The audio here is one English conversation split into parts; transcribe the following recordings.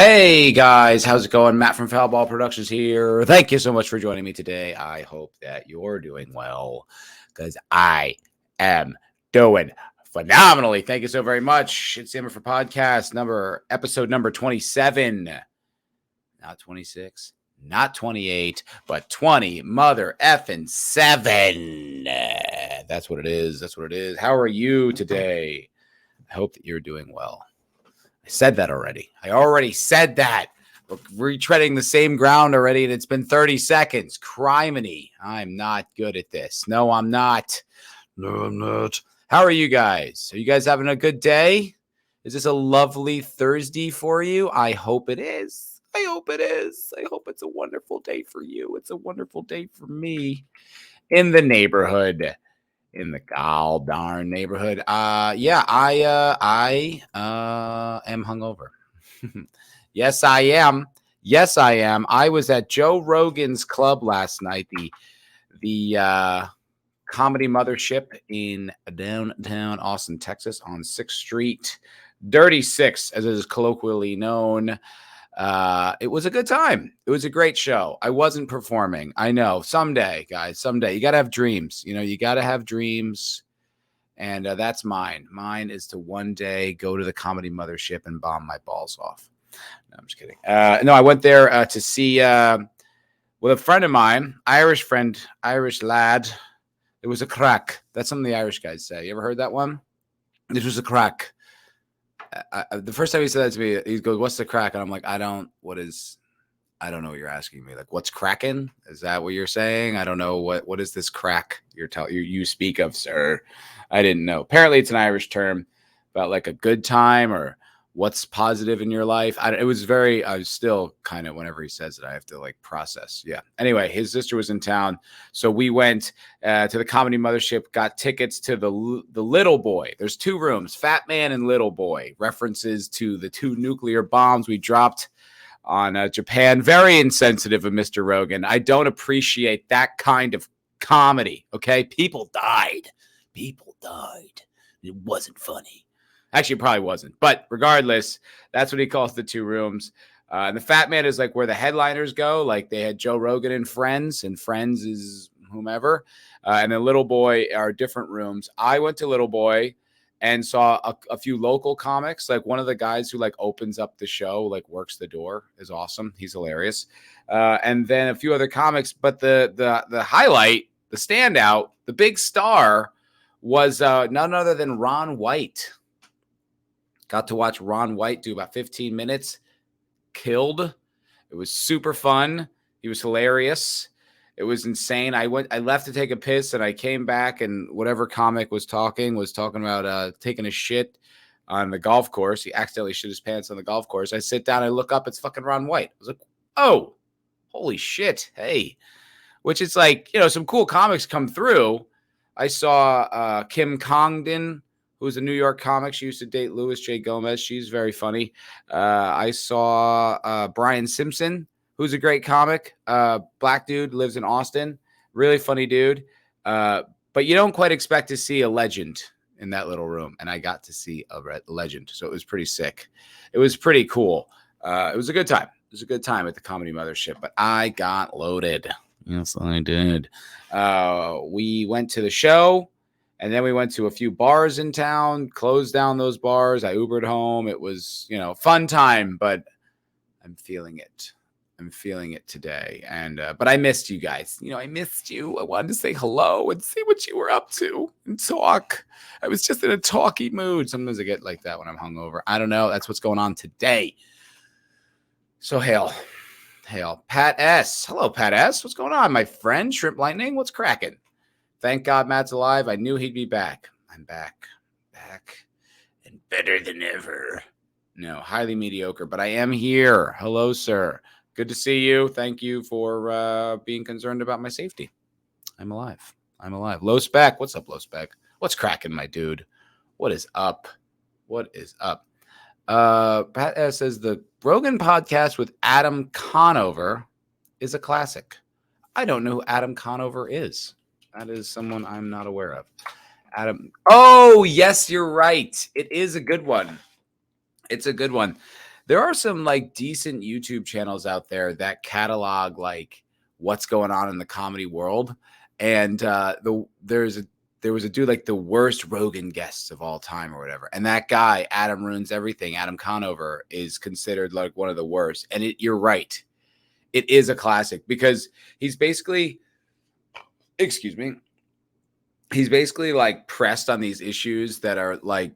Hey guys, how's it going? Matt from Foul Ball Productions here. Thank you so much for joining me today. I hope that you're doing well because I am doing phenomenally. Thank you so very much. It's the MFer podcast episode number 27. Not 26, not 28, but 20 mother effing 7. That's what it is. That's what it is. How are you today? I hope that you're doing well. I said that already. I already said that. We're retreading the same ground already, and it's been 30 seconds. Criminy. I'm not good at this. No, I'm not. No, I'm not. How are you guys? Are you guys having a good day? Is this a lovely Thursday for you? I hope it is. I hope it is. I hope it's a wonderful day for you. It's a wonderful day for me in the neighborhood. In the gall darn neighborhood. I am hungover. Yes, I am. Yes, I am. I was at Joe Rogan's club last night, the comedy mothership in downtown Austin, Texas, on 6th Street, Dirty Six, as it is colloquially known. It was a good time. It was a great show. I wasn't performing. I know. Someday, guys, someday. You got to have dreams. You got to have dreams. And that's mine. Mine is to one day go to the comedy mothership and bomb my balls off. No, I'm just kidding. No, I went there to see with a friend of mine, Irish friend, Irish lad. It was a crack. That's something the Irish guys say. You ever heard that one? This was a crack. The first time he said that to me, he goes, "What's the crack?" And I'm like, I don't know what you're asking me. Like, what's cracking? Is that what you're saying? I don't know. What is this crack you speak of, sir? I didn't know. Apparently it's an Irish term about like a good time or what's positive in your life. I was still kind of, whenever he says it, I have to like process. Yeah. Anyway, his sister was in town. So we went to the comedy mothership, got tickets to the Little Boy. There's 2 rooms, Fat Man and Little Boy, references to the 2 nuclear bombs we dropped on Japan. Very insensitive of Mr. Rogan. I don't appreciate that kind of comedy. Okay. People died. It wasn't funny. Actually, it probably wasn't. But regardless, that's what he calls the 2 rooms. And the Fat Man is like where the headliners go. Like they had Joe Rogan and Friends is whomever. And then Little Boy are different rooms. I went to Little Boy and saw a few local comics. Like one of the guys who like opens up the show, like works the door, is awesome. He's hilarious. And then a few other comics. But the highlight, the standout, the big star was none other than Ron White. Got to watch Ron White do about 15 minutes. Killed. It was super fun. He was hilarious. It was insane. I left to take a piss, and I came back, and whatever comic was talking about taking a shit on the golf course. He accidentally shit his pants on the golf course. I sit down, I look up, it's fucking Ron White. I was like, oh, holy shit. Hey. Which is like, some cool comics come through. I saw Kim Congdon, who's a New York comic. She used to date Louis J. Gomez. She's very funny. I saw Brian Simpson, who's a great comic. Black dude, lives in Austin. Really funny dude. But you don't quite expect to see a legend in that little room. And I got to see a legend. So it was pretty sick. It was pretty cool. It was a good time. It was a good time at the Comedy Mothership. But I got loaded. Yes, I did. We went to the show. And then we went to a few bars in town, closed down those bars. I Ubered home. It was, fun time, but I'm feeling it. I'm feeling it today. And, but I missed you guys. I missed you. I wanted to say hello and see what you were up to and talk. I was just in a talky mood. Sometimes I get like that when I'm hungover. I don't know. That's what's going on today. So hail. Pat S. Hello, Pat S. What's going on, my friend? Shrimp Lightning. What's cracking? Thank God Matt's alive. I knew he'd be back. I'm back, and better than ever. No, highly mediocre, but I am here. Hello, sir. Good to see you. Thank you for being concerned about my safety. I'm alive. Low Spec. What's up, Low Spec? What's cracking, my dude? What is up? Pat S says the Rogan podcast with Adam Conover is a classic. I don't know who Adam Conover is. That is someone I'm not aware of. Adam. Oh, yes, you're right. It is a good one. It's a good one. there are some like decent YouTube channels out there that catalog like what's going on in the comedy world. And there was a dude like the worst Rogan guests of all time or whatever. And that guy, Adam Ruins Everything, Adam Conover, is considered like one of the worst. And you're right. It is a classic because he's basically, excuse me, he's basically like pressed on these issues that are like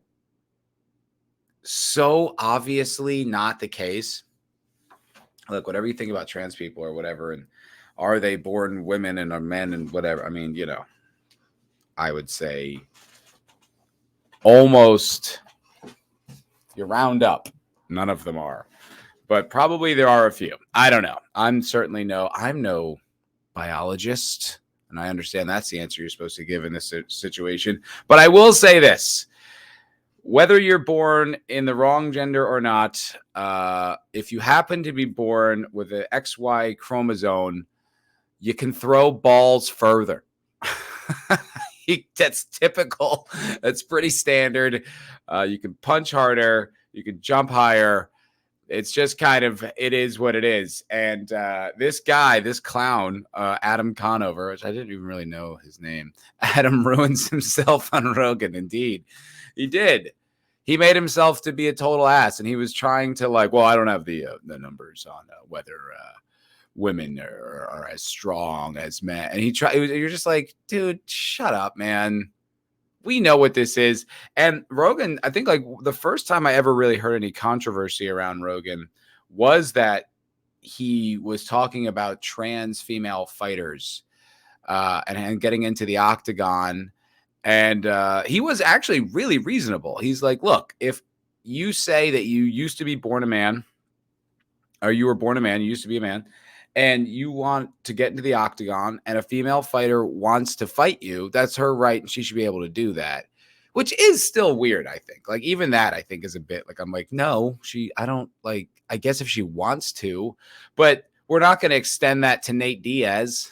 so obviously not the case. Look, whatever you think about trans people or whatever, and are they born women and are men and whatever, I mean, you know, I would say almost you round up, none of them are, but probably there are a few. I don't know. I'm no biologist, and I understand that's the answer you're supposed to give in this situation. But I will say this. Whether you're born in the wrong gender or not, if you happen to be born with an XY chromosome, you can throw balls further. That's typical. That's pretty standard. You can punch harder. You can jump higher. It's just kind of, it is what it is. And this guy, this clown, Adam Conover, which I didn't even really know his name. Adam ruins himself on Rogan. Indeed, he did. He made himself to be a total ass. And he was trying to like, well, I don't have the numbers on whether women are as strong as men. And you're just like, dude, shut up, man. We know what this is. And Rogan, I think like the first time I ever really heard any controversy around Rogan was that he was talking about trans female fighters and getting into the octagon. And he was actually really reasonable. He's like, look, if you say that you used to be born a man, or you were born a man, you used to be a man, and you want to get into the octagon and a female fighter wants to fight you, that's her right. And she should be able to do that, which is still weird. I think like even that I think is a bit like, I'm like, no, I guess if she wants to, but we're not going to extend that to Nate Diaz.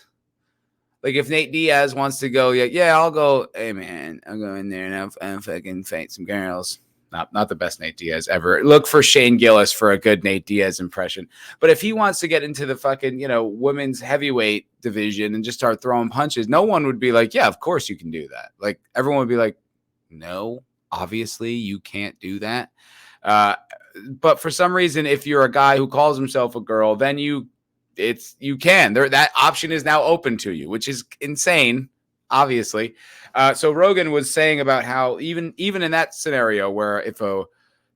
Like if Nate Diaz wants to go, yeah, I'll go. Hey man, I'll go in there and I'll fucking fight some girls. Not the best Nate Diaz ever. Look for Shane Gillis for a good Nate Diaz impression. But if he wants to get into the fucking, women's heavyweight division and just start throwing punches, no one would be like, yeah, of course you can do that. Like everyone would be like, no, obviously you can't do that. But for some reason, if you're a guy who calls himself a girl, then you can. That option is now open to you, which is insane. Obviously. So Rogan was saying about how even in that scenario where if a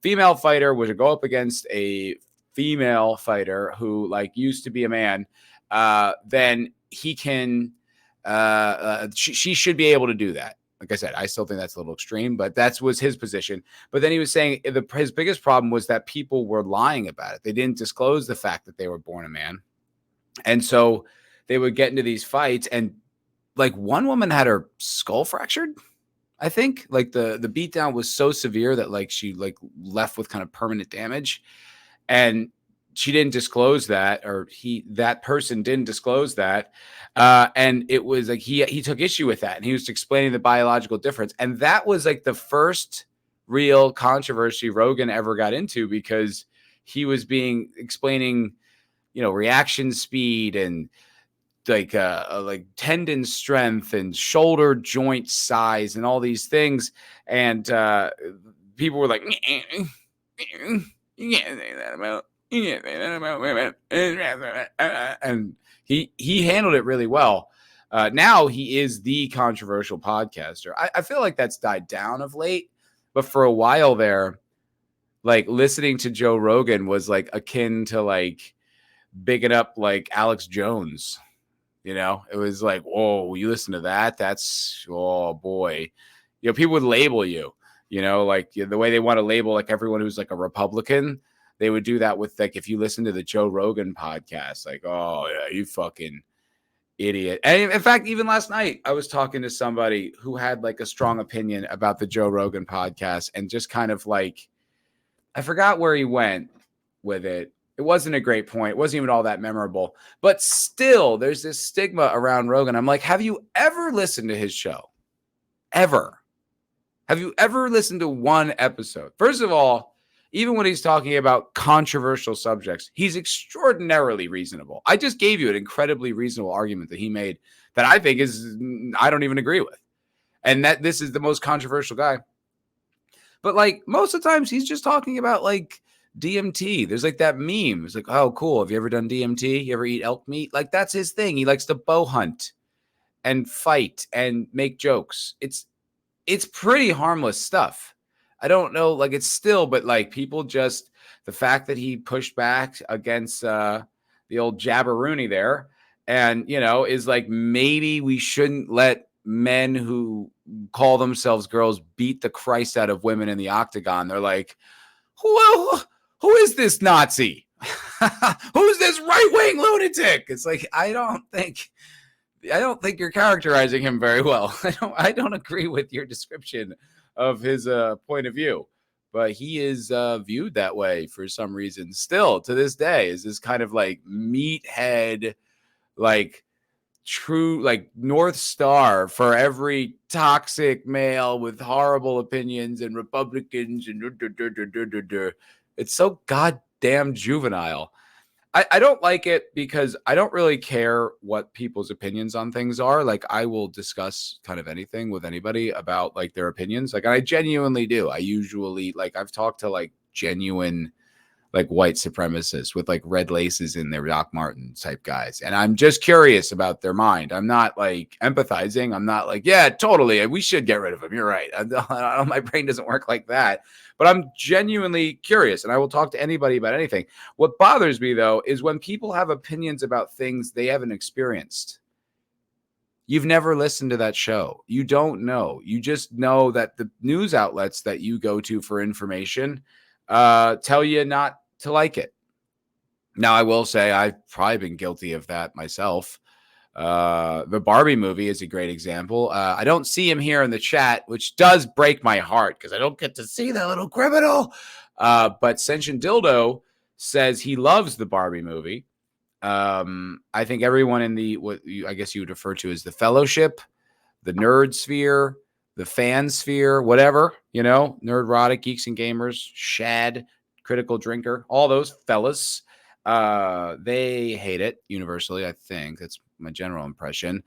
female fighter were to go up against a female fighter who like used to be a man, then he can, she should be able to do that. Like I said, I still think that's a little extreme, but that was his position. But then he was saying his biggest problem was that people were lying about it. They didn't disclose the fact that they were born a man. And so they would get into these fights and like one woman had her skull fractured. I think like the beatdown was so severe that like she like left with kind of permanent damage, and she didn't disclose that, or that person didn't disclose that. And it was like he took issue with that, and he was explaining the biological difference. And that was like the first real controversy Rogan ever got into, because he was explaining, reaction speed and like tendon strength and shoulder joint size and all these things. And people were like, you can't say that about women. And he handled it really well. Now he is the controversial podcaster. I feel like that's died down of late, but for a while there, like listening to Joe Rogan was like akin to like bigging up like Alex Jones. It was like, whoa, you listen to that? That's, oh boy. People would label you, like the way they want to label like everyone who's like a Republican. They would do that with like, if you listen to the Joe Rogan podcast, like, oh yeah, you fucking idiot. And in fact, even last night, I was talking to somebody who had like a strong opinion about the Joe Rogan podcast, and just kind of like, I forgot where he went with it. It wasn't a great point. It wasn't even all that memorable, but still there's this stigma around Rogan. I'm like, have you ever listened to his show? Ever? Have you ever listened to one episode? First of all, even when he's talking about controversial subjects, he's extraordinarily reasonable. I just gave you an incredibly reasonable argument that he made that I think I don't even agree with. And that this is the most controversial guy. But like most of the times he's just talking about like DMT. There's like that meme. It's like, oh, cool. Have you ever done DMT? You ever eat elk meat? Like that's his thing. He likes to bow hunt and fight and make jokes. It's pretty harmless stuff. I don't know, like it's still, but like people just the fact that he pushed back against the old jabberoonie there, and is like maybe we shouldn't let men who call themselves girls beat the Christ out of women in the octagon. They're like, who is this Nazi? Who's this right-wing lunatic? It's like I don't think you're characterizing him very well. I don't agree with your description of his point of view, but he is viewed that way for some reason. Still to this day, is this kind of like meathead, like true, like North Star for every toxic male with horrible opinions and Republicans and it's so goddamn juvenile. I don't like it because I don't really care what people's opinions on things are. Like I will discuss kind of anything with anybody about like their opinions. Like I genuinely do. I usually like I've talked to like genuine like white supremacists with like red laces in their Doc Marten type guys. And I'm just curious about their mind. I'm not like empathizing. I'm not like, yeah, totally. We should get rid of him. You're right. My brain doesn't work like that. But I'm genuinely curious, and I will talk to anybody about anything. What bothers me, though, is when people have opinions about things they haven't experienced. You've never listened to that show. You don't know. You just know that the news outlets that you go to for information tell you not to like it. Now, I will say I've probably been guilty of that myself. The Barbie movie is a great example. I don't see him here in the chat, which does break my heart because I don't get to see that little criminal. But Sentient Dildo says he loves the Barbie movie. I think everyone in I guess you would refer to as the fellowship, the nerd sphere, the fan sphere, whatever, nerdrotic, geeks and gamers, Shad, critical drinker, all those fellas. They hate it universally. I think that's my general impression.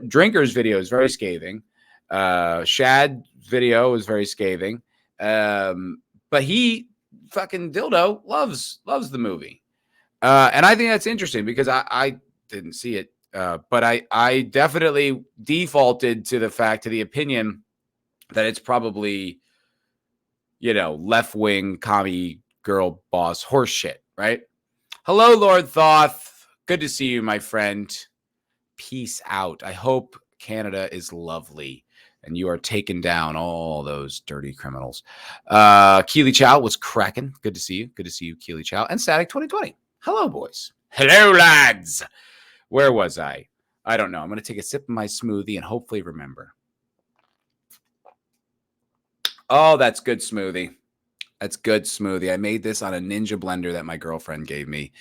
Drinker's video is very scathing. Shad video is very scathing. But he fucking Dildo loves the movie. And I think that's interesting because I didn't see it. But I definitely defaulted to the opinion that it's probably, left-wing commie girl boss horse shit, right? Hello, Lord Thoth. Good to see you, my friend. Peace out. I hope Canada is lovely and you are taking down all those dirty criminals. Keely Chow was cracking. Good to see you. Good to see you, Keely Chow. And Static 2020. Hello, boys. Hello, lads. Where was I? I don't know. I'm going to take a sip of my smoothie and hopefully remember. Oh, that's good smoothie. That's good smoothie. I made this on a Ninja blender that my girlfriend gave me.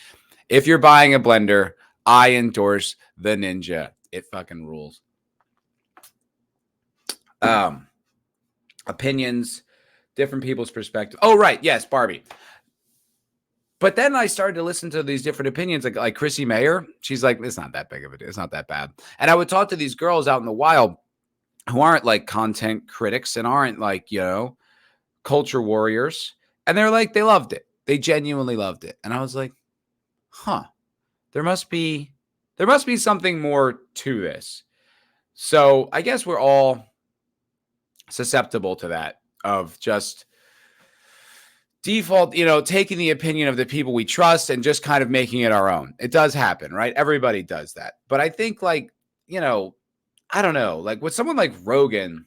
If you're buying a blender, I endorse the Ninja. It fucking rules. Opinions, different people's perspective. Oh, right. Yes, Barbie. But then I started to listen to these different opinions, like Chrissy Mayer. She's like, it's not that big of a deal. It's not that bad. And I would talk to these girls out in the wild who aren't like content critics and aren't like, culture warriors. And they're like, they loved it. They genuinely loved it. And I was like, there must be something more to this. So I guess we're all susceptible to that, of just default, taking the opinion of the people we trust and just kind of making it our own. It does happen, right? Everybody does that. But I think like, I don't know, like with someone like Rogan,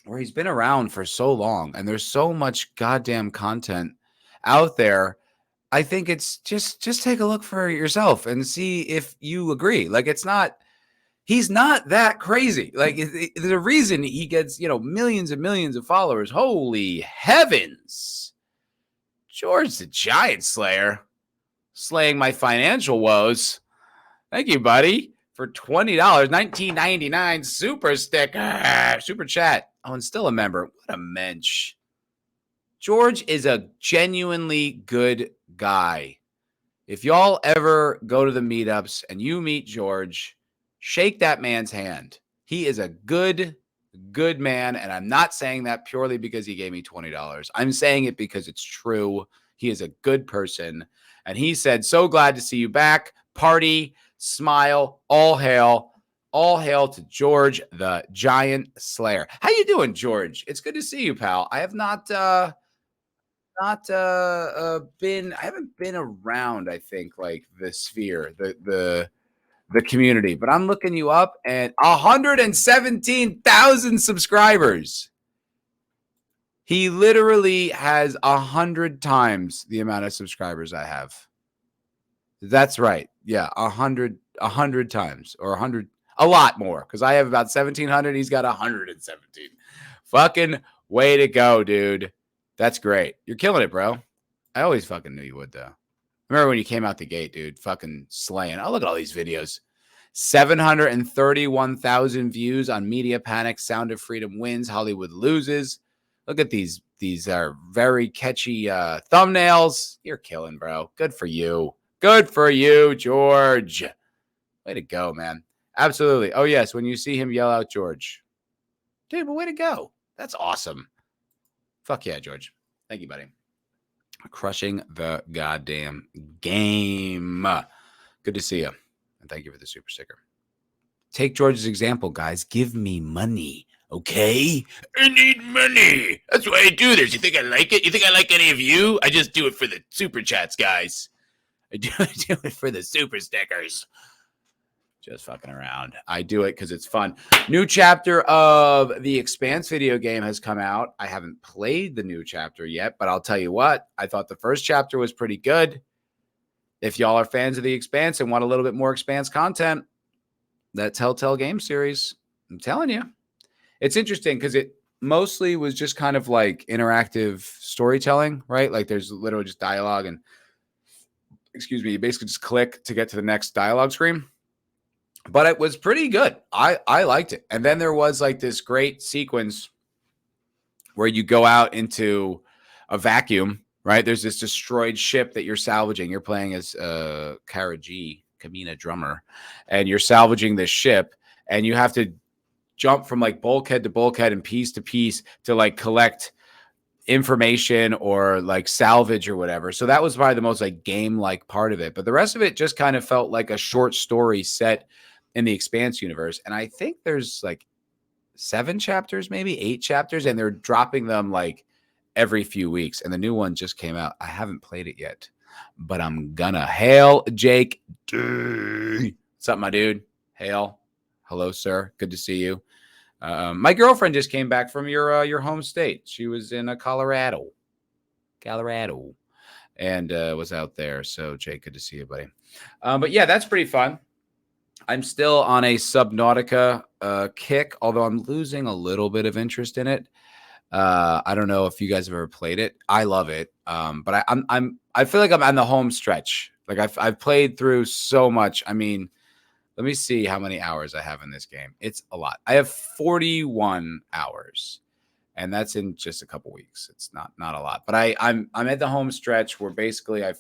where he's been around for so long and there's so much goddamn content out there, I think it's just take a look for yourself and see if you agree. Like he's not that crazy. Like there's a reason he gets, millions and millions of followers. Holy heavens. George the Giant Slayer slaying my financial woes. Thank you, buddy, for $20, $19.99 super sticker, super chat. Oh, and still a member. What a mensch. George is a genuinely good guy. If y'all ever go to the meetups and you meet George, shake that man's hand. He is a good man. And I'm not saying that purely because he gave me $20. I'm saying it because it's true. He is a good person. And he said, so glad to see you back. Party, smile, all hail. All hail to George, the Giant Slayer. How you doing, George? It's good to see you, pal. I have not I haven't been around, I think, like the sphere, the community, but I'm looking you up and 117,000 subscribers. He literally has 100 times the amount of subscribers I have. That's right. Yeah, 100 times, or 100, a lot more, because I have about 1,700. He's got 117. Fucking way to go, dude. That's great. You're killing it, bro. I always fucking knew you would, though. Remember when you came out the gate, dude? Fucking slaying. Oh, look at all these videos. 731,000 views on Media Panic. Sound of Freedom wins. Hollywood loses. Look at these. These are very catchy thumbnails. You're killing, bro. Good for you. Good for you, George. Way to go, man. Absolutely. Oh, yes. When you see him, yell out George. Dude, but way to go. That's awesome. Fuck yeah, George. Thank you, buddy. Crushing the goddamn game. Good to see you. And thank you for the super sticker. Take George's example, guys. Give me money, okay? I need money. That's why I do this. You think I like it? You think I like any of you? I just do it for the super chats, guys. I do it for the super stickers. Just fucking around. I do it because it's fun. New chapter of The Expanse video game has come out. I haven't played the new chapter yet, but I'll tell you what. I thought the first chapter was pretty good. If y'all are fans of The Expanse and want a little bit more Expanse content, that Telltale game series, I'm telling you. It's interesting because it mostly was just kind of like interactive storytelling, right? Like there's literally just dialogue and, excuse me, you basically just click to get to the next dialogue screen. But it was pretty good. I liked it. And then there was like this great sequence where you go out into a vacuum, right? There's this destroyed ship that you're salvaging. You're playing as Kara G, Kamina Drummer, and you're salvaging this ship, and you have to jump from like bulkhead to bulkhead and piece to piece to like collect information or like salvage or whatever. So that was probably the most like game-like part of it. But the rest of it just kind of felt like a short story set in the Expanse universe. And I think there's like 7 chapters, maybe 8 chapters, and they're dropping them like every few weeks. And the new one just came out. I haven't played it yet, but I'm gonna. Hail, Jake. What's up, my dude? Hail. Hello, sir. Good to see you. My girlfriend just came back from your home state. She was in Colorado, and was out there. So, Jake, good to see you, buddy. But yeah, that's pretty fun. I'm still on a Subnautica kick, although I'm losing a little bit of interest in it. I don't know if you guys have ever played it. I love it, but I feel like I'm on the home stretch. Like I've played through so much. I mean, let me see how many hours I have in this game. It's a lot. I have 41 hours, and that's in just a couple weeks. It's not a lot, but I'm at the home stretch where basically I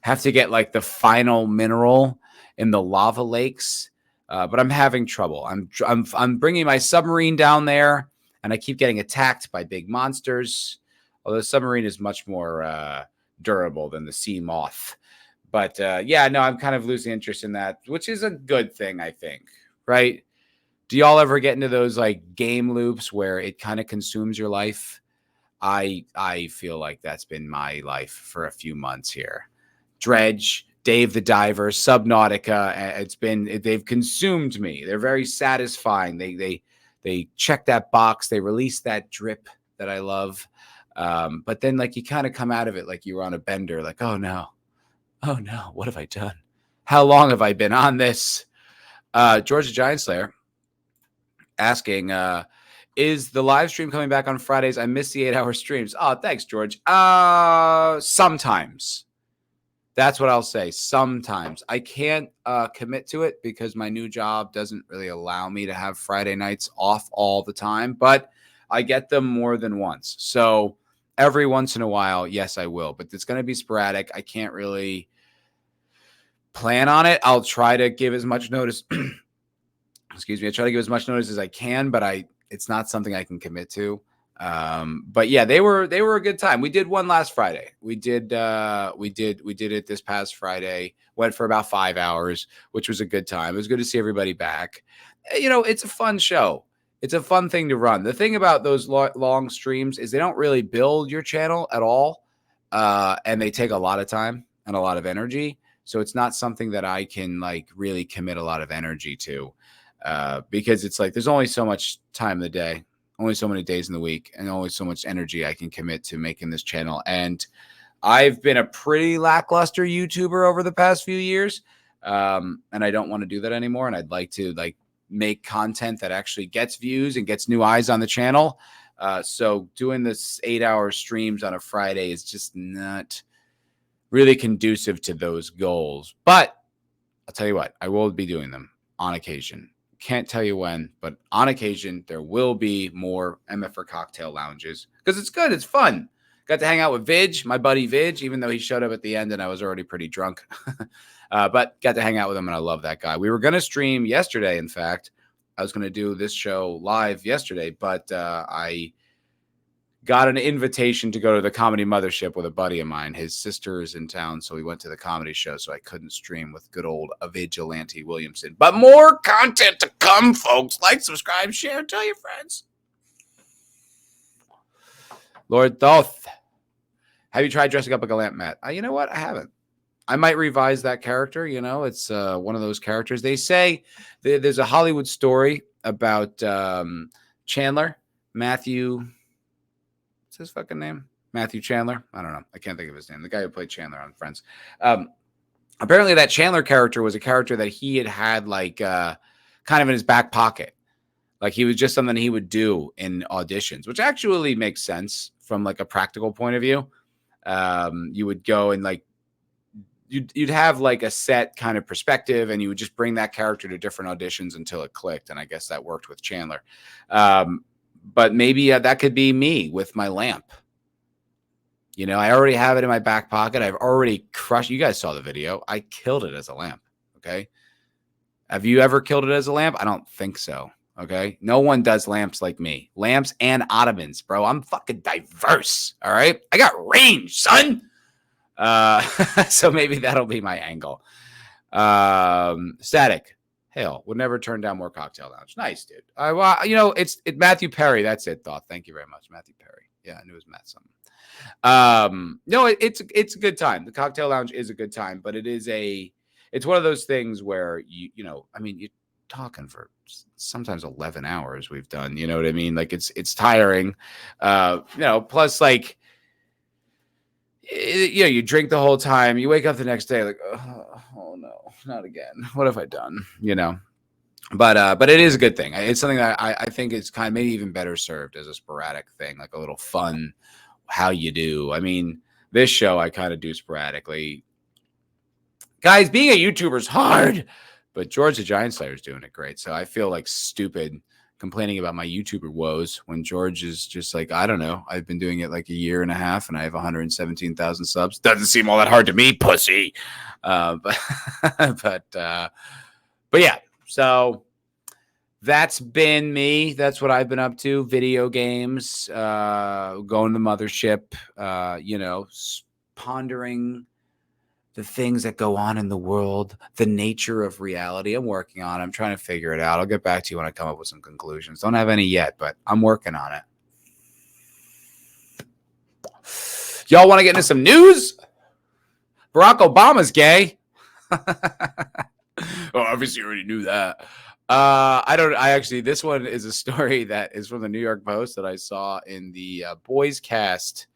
have to get like the final mineral in the lava lakes, but I'm having trouble. I'm bringing my submarine down there, and I keep getting attacked by big monsters. Although the submarine is much more durable than the sea moth. But yeah, no, I'm kind of losing interest in that, which is a good thing, I think, right? Do y'all ever get into those like game loops where it kind of consumes your life? I feel like that's been my life for a few months here. Dredge, Dave the Diver, Subnautica. They've consumed me. They're very satisfying. They check that box. They release that drip that I love. But then like you kind of come out of it like you were on a bender. Like, oh no, what have I done? How long have I been on this? George the Giant Slayer asking, is the live stream coming back on Fridays? I miss the 8-hour streams. Oh, thanks, George. Sometimes. That's what I'll say. Sometimes. I can't commit to it because my new job doesn't really allow me to have Friday nights off all the time, but I get them more than once. So every once in a while, yes, I will, but it's going to be sporadic. I can't really plan on it. I'll try to give as much notice. Excuse me. I try to give as much notice as I can, but it's not something I can commit to. But yeah, they were a good time. We did one last Friday. We did it this past Friday. Went for about 5 hours, which was a good time. It was good to see everybody back. It's a fun show. It's a fun thing to run. The thing about those long streams is they don't really build your channel at all. And they take a lot of time and a lot of energy. So it's not something that I can like really commit a lot of energy to, because it's like, there's only so much time in the day, only so many days in the week, and only so much energy I can commit to making this channel. And I've been a pretty lackluster YouTuber over the past few years. And I don't want to do that anymore. And I'd like to make content that actually gets views and gets new eyes on the channel. So doing this 8-hour streams on a Friday is just not really conducive to those goals. But I'll tell you what, I will be doing them on occasion. Can't tell you when, but on occasion, there will be more MFer cocktail lounges because it's good. It's fun. Got to hang out with Vidge, my buddy Vidge, even though he showed up at the end and I was already pretty drunk. But got to hang out with him, and I love that guy. We were going to stream yesterday, in fact. I was going to do this show live yesterday, but I got an invitation to go to the Comedy Mothership with a buddy of mine. His sister is in town, so we went to the comedy show, so I couldn't stream with good old Vigilante Williamson. But more content to come, folks. Like, subscribe, share, tell your friends. Lord Thoth, have you tried dressing up like a lamp, Matt? You know what? I haven't. I might revise that character. It's one of those characters. They say there's a Hollywood story about Chandler, Matthew. What's his fucking name? Matthew Chandler? I don't know. I can't think of his name. The guy who played Chandler on Friends. Apparently that Chandler character was a character that he had like kind of in his back pocket. Like he was just something he would do in auditions, which actually makes sense from like a practical point of view. You would go and like, you'd have like a set kind of perspective, and you would just bring that character to different auditions until it clicked. And I guess that worked with Chandler. But maybe that could be me with my lamp. I already have it in my back pocket. I've already crushed. You guys saw the video. I killed it as a lamp. Okay. Have you ever killed it as a lamp? I don't think so. Okay. No one does lamps like me. Lamps and ottomans, bro. I'm fucking diverse. All right. I got range, son. So maybe that'll be my angle. Static. Hell, would never turn down more cocktail lounge. Nice, dude. It's Matthew Perry. That's it, Thoth. Thank you very much, Matthew Perry. Yeah, I knew it was Matt something. No, it's a good time. The cocktail lounge is a good time, but it's one of those things where you're talking for sometimes 11 hours we've done. You know what I mean? Like it's tiring. Plus like you drink the whole time. You wake up the next day like, oh no, not again. What have I done? But it is a good thing. It's something that I think is kind of maybe even better served as a sporadic thing, like a little fun. How you do? I mean, this show I kind of do sporadically. Guys, being a YouTuber is hard, but George the Giant Slayer is doing it great. So I feel like stupid complaining about my YouTuber woes when George is just like, I don't know. I've been doing it like a year and a half and I have 117,000 subs. Doesn't seem all that hard to me, pussy. But yeah, so that's been me. That's what I've been up to. Video games, going to the mothership, pondering the things that go on in the world, the nature of reality. I'm working on it. I'm trying to figure it out. I'll get back to you when I come up with some conclusions. Don't have any yet, but I'm working on it. Y'all want to get into some news? Barack Obama's gay. Obviously you already knew that. This one is a story that is from the New York Post that I saw in the Boys Cast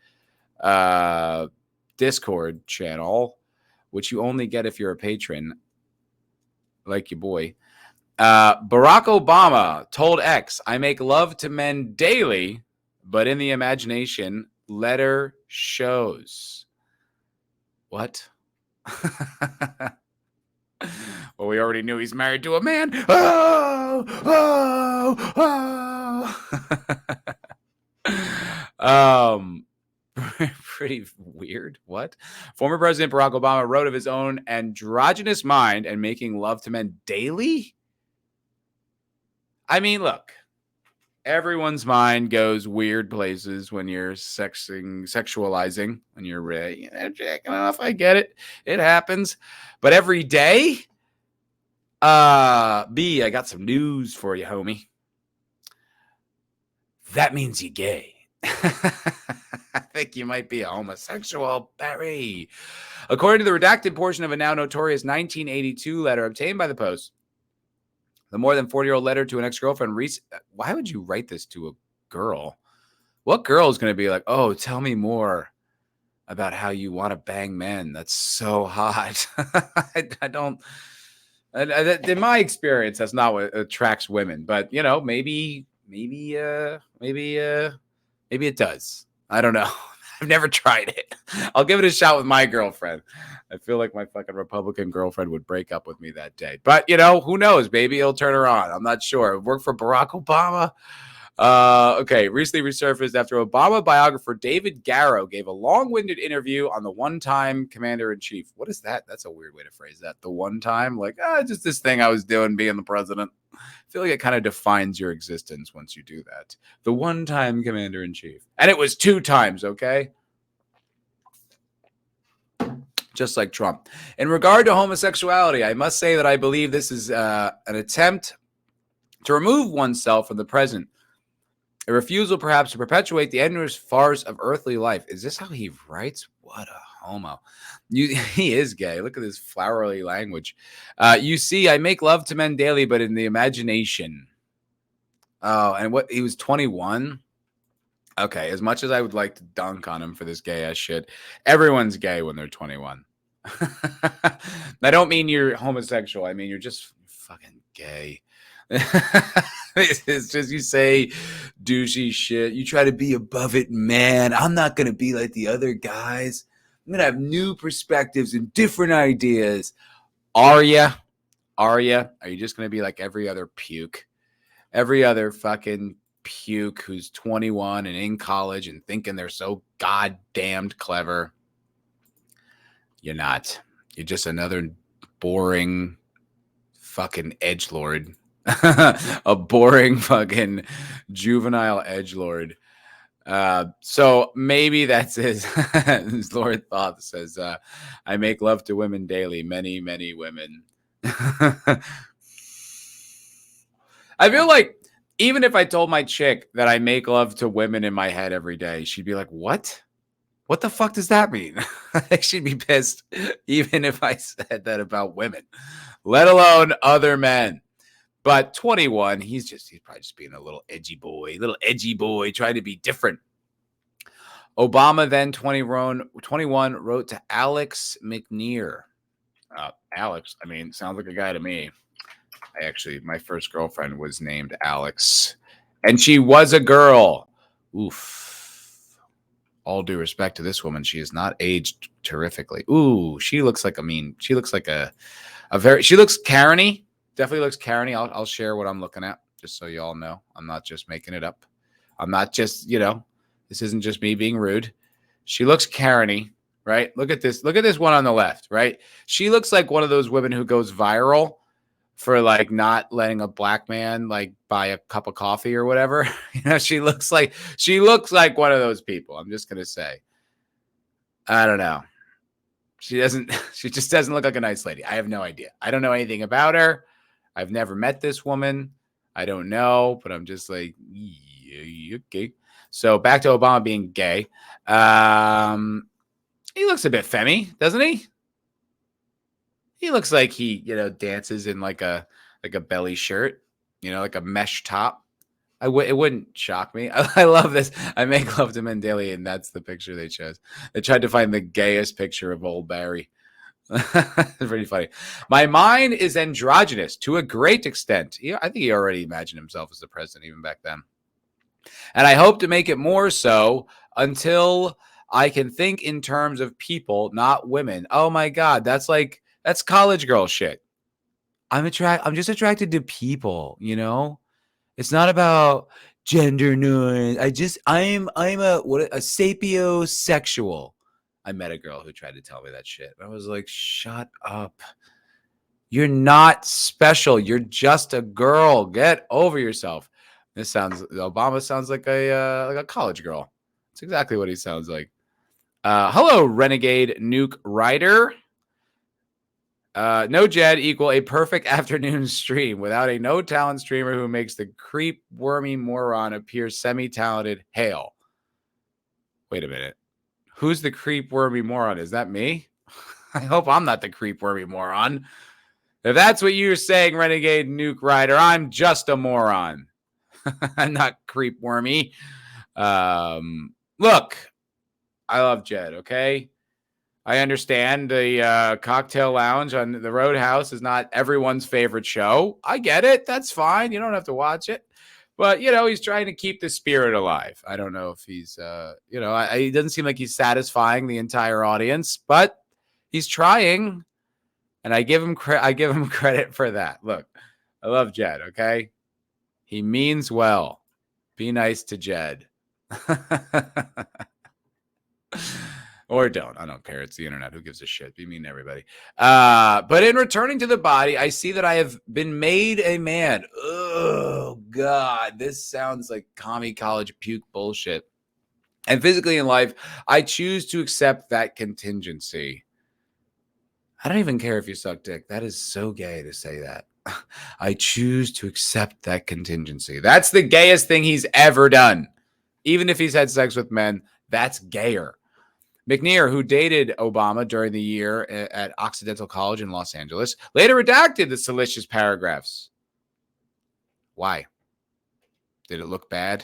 Discord channel, which you only get if you're a patron, like your boy. Barack Obama told X, I make love to men daily, but in the imagination, letter shows. What? Well, we already knew he's married to a man. Oh, oh, oh. pretty weird. What? Former President Barack Obama wrote of his own androgynous mind and making love to men daily. I mean, look, everyone's mind goes weird places when you're sexualizing, when you're jacking off. I get it. It happens. But every day, B, I got some news for you, homie. That means you're gay. I think you might be a homosexual, Barry. According to the redacted portion of a now notorious 1982 letter obtained by the Post, the more than 40-year-old letter to an ex-girlfriend. Why would you write this to a girl? What girl is going to be like, oh, tell me more about how you want to bang men? That's so hot. I don't. In my experience, that's not what attracts women. But maybe it does. I don't know. I've never tried it. I'll give it a shot with my girlfriend. I feel like my fucking Republican girlfriend would break up with me that day. But, who knows? Maybe he'll turn her on. I'm not sure. It worked for Barack Obama. Okay, recently resurfaced after Obama biographer David Garrow gave a long-winded interview on the one-time commander-in-chief. What is that? That's a weird way to phrase that. The one time? Like, just this thing I was doing being the president. I feel like it kind of defines your existence once you do that. The one-time commander-in-chief. And it was 2 times, okay? Just like Trump. In regard to homosexuality, I must say that I believe this is an attempt to remove oneself from the present. A refusal, perhaps, to perpetuate the endless farce of earthly life. Is this how he writes? What a homo. He is gay. Look at this flowery language. You see, I make love to men daily, but in the imagination. Oh, and what? He was 21? Okay, as much as I would like to dunk on him for this gay ass shit, everyone's gay when they're 21. I don't mean you're homosexual. I mean you're just fucking gay. It's just you say douchey shit. You try to be above it, man. I'm not going to be like the other guys. I'm going to have new perspectives and different ideas. Are you? Are you just going to be like every other puke? Every other fucking puke who's 21 and in college and thinking they're so goddamned clever. You're not. You're just another boring fucking edgelord. A boring fucking juvenile edgelord. So maybe that's his Lord thought says, I make love to women daily, many, many women. I feel like even if I told my chick that I make love to women in my head every day, she'd be like, what? What the fuck does that mean? I think she'd be pissed even if I said that about women, let alone other men. But 21, he's probably just being a little edgy boy, trying to be different. Obama, then 21, wrote to Alex McNear. Alex, I mean, sounds like a guy to me. My first girlfriend was named Alex, and she was a girl. Oof. All due respect to this woman, she is not aged terrifically. Ooh, she looks like she looks Karen-y. Definitely looks Karen-y. I'll share what I'm looking at, just so you all know. I'm not just making it up. I'm not just, this isn't just me being rude. She looks Karen-y, right? Look at this. Look at this one on the left, right? She looks like one of those women who goes viral for like not letting a black man like buy a cup of coffee or whatever. She looks like one of those people. I'm just going to say. I don't know. She just doesn't look like a nice lady. I have no idea. I don't know anything about her. I've never met this woman. I don't know, but I'm just like, yeah, okay. So back to Obama being gay. He looks a bit femmy, doesn't he? He looks like he, dances in like a belly shirt, like a mesh top. It wouldn't shock me. I love this. I make love to men daily, and that's the picture they chose. They tried to find the gayest picture of old Barry. It's pretty funny. My mind is androgynous to a great extent. I think he already imagined himself as the president even back then. And I hope to make it more so until I can think in terms of people, not women. Oh my God, that's college girl shit. I'm just attracted to people, It's not about gender norm. I'm a sapiosexual. I met a girl who tried to tell me that shit. I was like, shut up. You're not special. You're just a girl. Get over yourself. Obama sounds like a college girl. That's exactly what he sounds like. Hello, Renegade Nuke Rider. No Jed equal a perfect afternoon stream without a no talent streamer who makes the creep wormy moron appear semi-talented. Hail. Wait a minute. Who's the creep wormy moron? Is that me? I hope I'm not the creep wormy moron. If that's what you're saying, Renegade Nuke Rider, I'm just a moron. I'm not creep wormy. Look, I love Jed, okay? I understand the cocktail lounge on the Roadhouse is not everyone's favorite show. I get it. That's fine. You don't have to watch it. But, he's trying to keep the spirit alive. I don't know if he's, he doesn't seem like he's satisfying the entire audience, but he's trying. And I give him credit for that. Look, I love Jed, okay? He means well. Be nice to Jed. Or don't. I don't care. It's the internet. Who gives a shit? Be mean to everybody. But in returning to the body, I see that I have been made a man. Oh, God. This sounds like commie college puke bullshit. And physically in life, I choose to accept that contingency. I don't even care if you suck dick. That is so gay to say that. I choose to accept that contingency. That's the gayest thing he's ever done. Even if he's had sex with men, that's gayer. McNear, who dated Obama during the year at Occidental College in Los Angeles, later redacted the salacious paragraphs. Why? Did it look bad?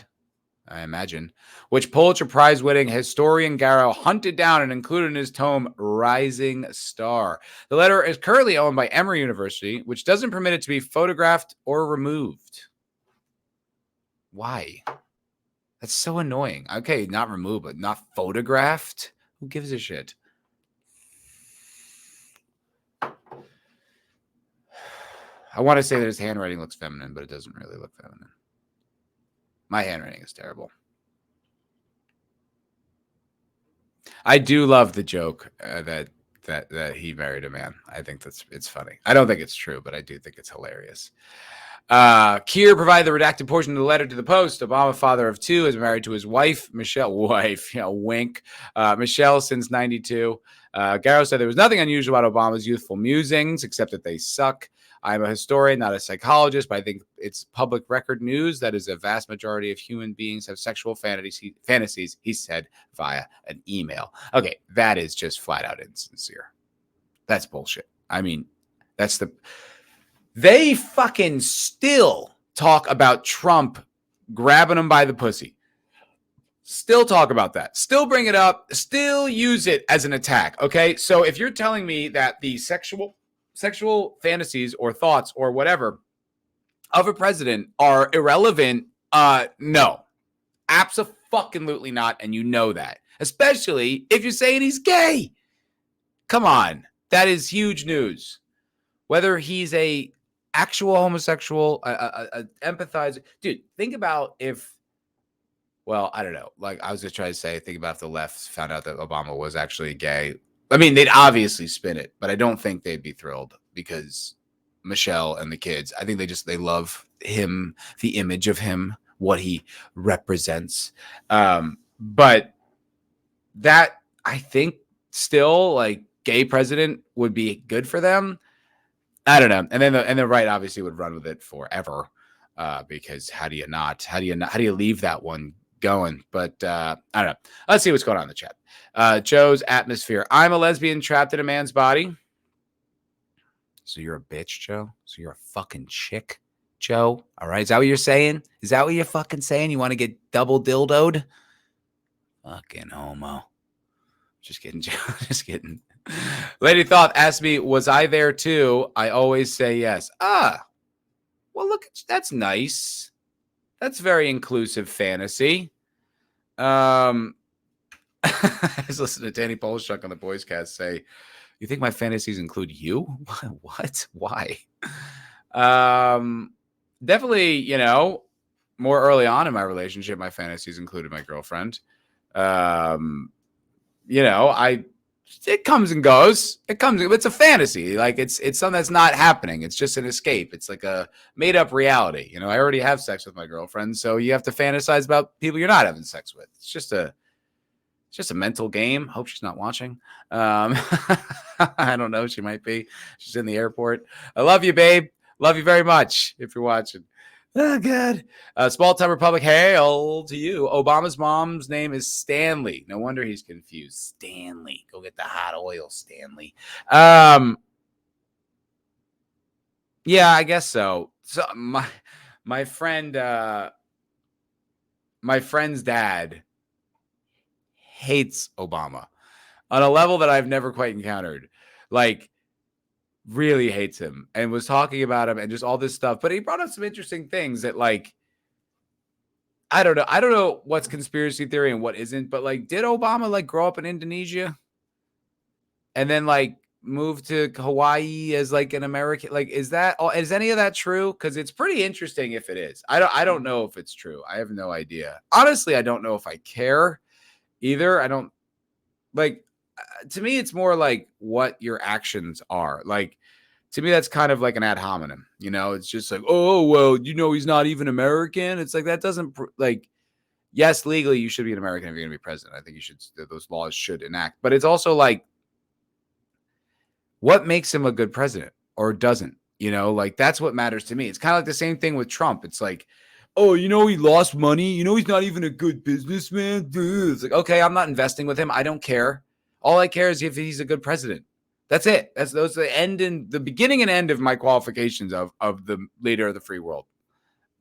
I imagine. Which Pulitzer Prize-winning historian Garrow hunted down and included in his tome Rising Star. The letter is currently owned by Emory University, which doesn't permit it to be photographed or removed. Why? That's so annoying. Okay, not removed, but not photographed? Who gives a shit? I want to say that his handwriting looks feminine, but it doesn't really look feminine. My handwriting is terrible. I do love the joke that he married a man. I think it's funny. I don't think it's true, but I do think it's hilarious. Keir provided the redacted portion of the letter to the Post. Obama, father of two, is married to his wife, Michelle. Wink. Michelle since 92. Garrow said there was nothing unusual about Obama's youthful musings, except that they suck. I'm a historian, not a psychologist, but I think it's public record news that is a vast majority of human beings have sexual fantasies, he said via an email. Okay, that is just flat out insincere. That's bullshit. I mean, they fucking still talk about Trump grabbing him by the pussy. Still talk about that. Still bring it up. Still use it as an attack. Okay, so if you're telling me that the sexual fantasies or thoughts or whatever of a president are irrelevant, no, absolutely not, and you know that, especially if you're saying he's gay. Come on, that is huge news. Whether he's a actual homosexual, empathizer, dude, think about if. Well, I don't know. Like I was just trying to say, think about if the left found out that Obama was actually gay. I mean, they'd obviously spin it, but I don't think they'd be thrilled because Michelle and the kids, I think they love him, the image of him, what he represents. But that I think still like gay president would be good for them. I don't know. And then the right obviously would run with it forever because how do you leave that one going? But I don't know. Let's see what's going on in the chat. Joe's atmosphere. I'm a lesbian trapped in a man's body. So you're a bitch, Joe? So you're a fucking chick, Joe? All right. Is that what you're saying? Is that what you're fucking saying? You want to get double dildoed? Fucking homo. Just kidding, Joe. Just kidding. Lady Thoth asked me, was I there too? I always say yes. Well, look, that's nice. That's very inclusive fantasy. I was listening to Danny Polishuk on the Boys Cast say, you think my fantasies include you? What? Why? Definitely, more early on in my relationship, my fantasies included my girlfriend. You know, it comes and goes. It's a fantasy. Like it's something that's not happening. It's just an escape. It's like a made up reality. You know, I already have sex with my girlfriend, so you have to fantasize about people you're not having sex with. It's just a mental game. Hope she's not watching. I don't know. She might be. She's in the airport. I love you, babe. Love you very much if you're watching. Oh, God. Small Town Republic, hail to you. Obama's mom's name is Stanley. No wonder he's confused. Stanley. Go get the hot oil, Stanley. Yeah, I guess so. So my friend's dad hates Obama on a level that I've never quite encountered. Like, really hates him and was talking about him and just all this stuff. But he brought up some interesting things that, like, I don't know what's conspiracy theory and what isn't, but like, did Obama like grow up in Indonesia and then like move to Hawaii as like an American? Like, is any of that true? Because it's pretty interesting if it is. I don't know if it's true. I have no idea. Honestly, I don't know if I care either. I don't like, to me, it's more like what your actions are. Like, to me, that's kind of like an ad hominem, you know, it's just like, oh, well, you know, he's not even American. It's like, that doesn't like, yes, legally you should be an American if you're going to be president. I think those laws should enact, but it's also like, what makes him a good president or doesn't, you know, like that's what matters to me. It's kind of like the same thing with Trump. It's like, oh, you know, he lost money. You know, he's not even a good businessman. It's like, okay, I'm not investing with him. I don't care. All I care is if he's a good president. That's it. Those are the end and the beginning and end of my qualifications of the leader of the free world.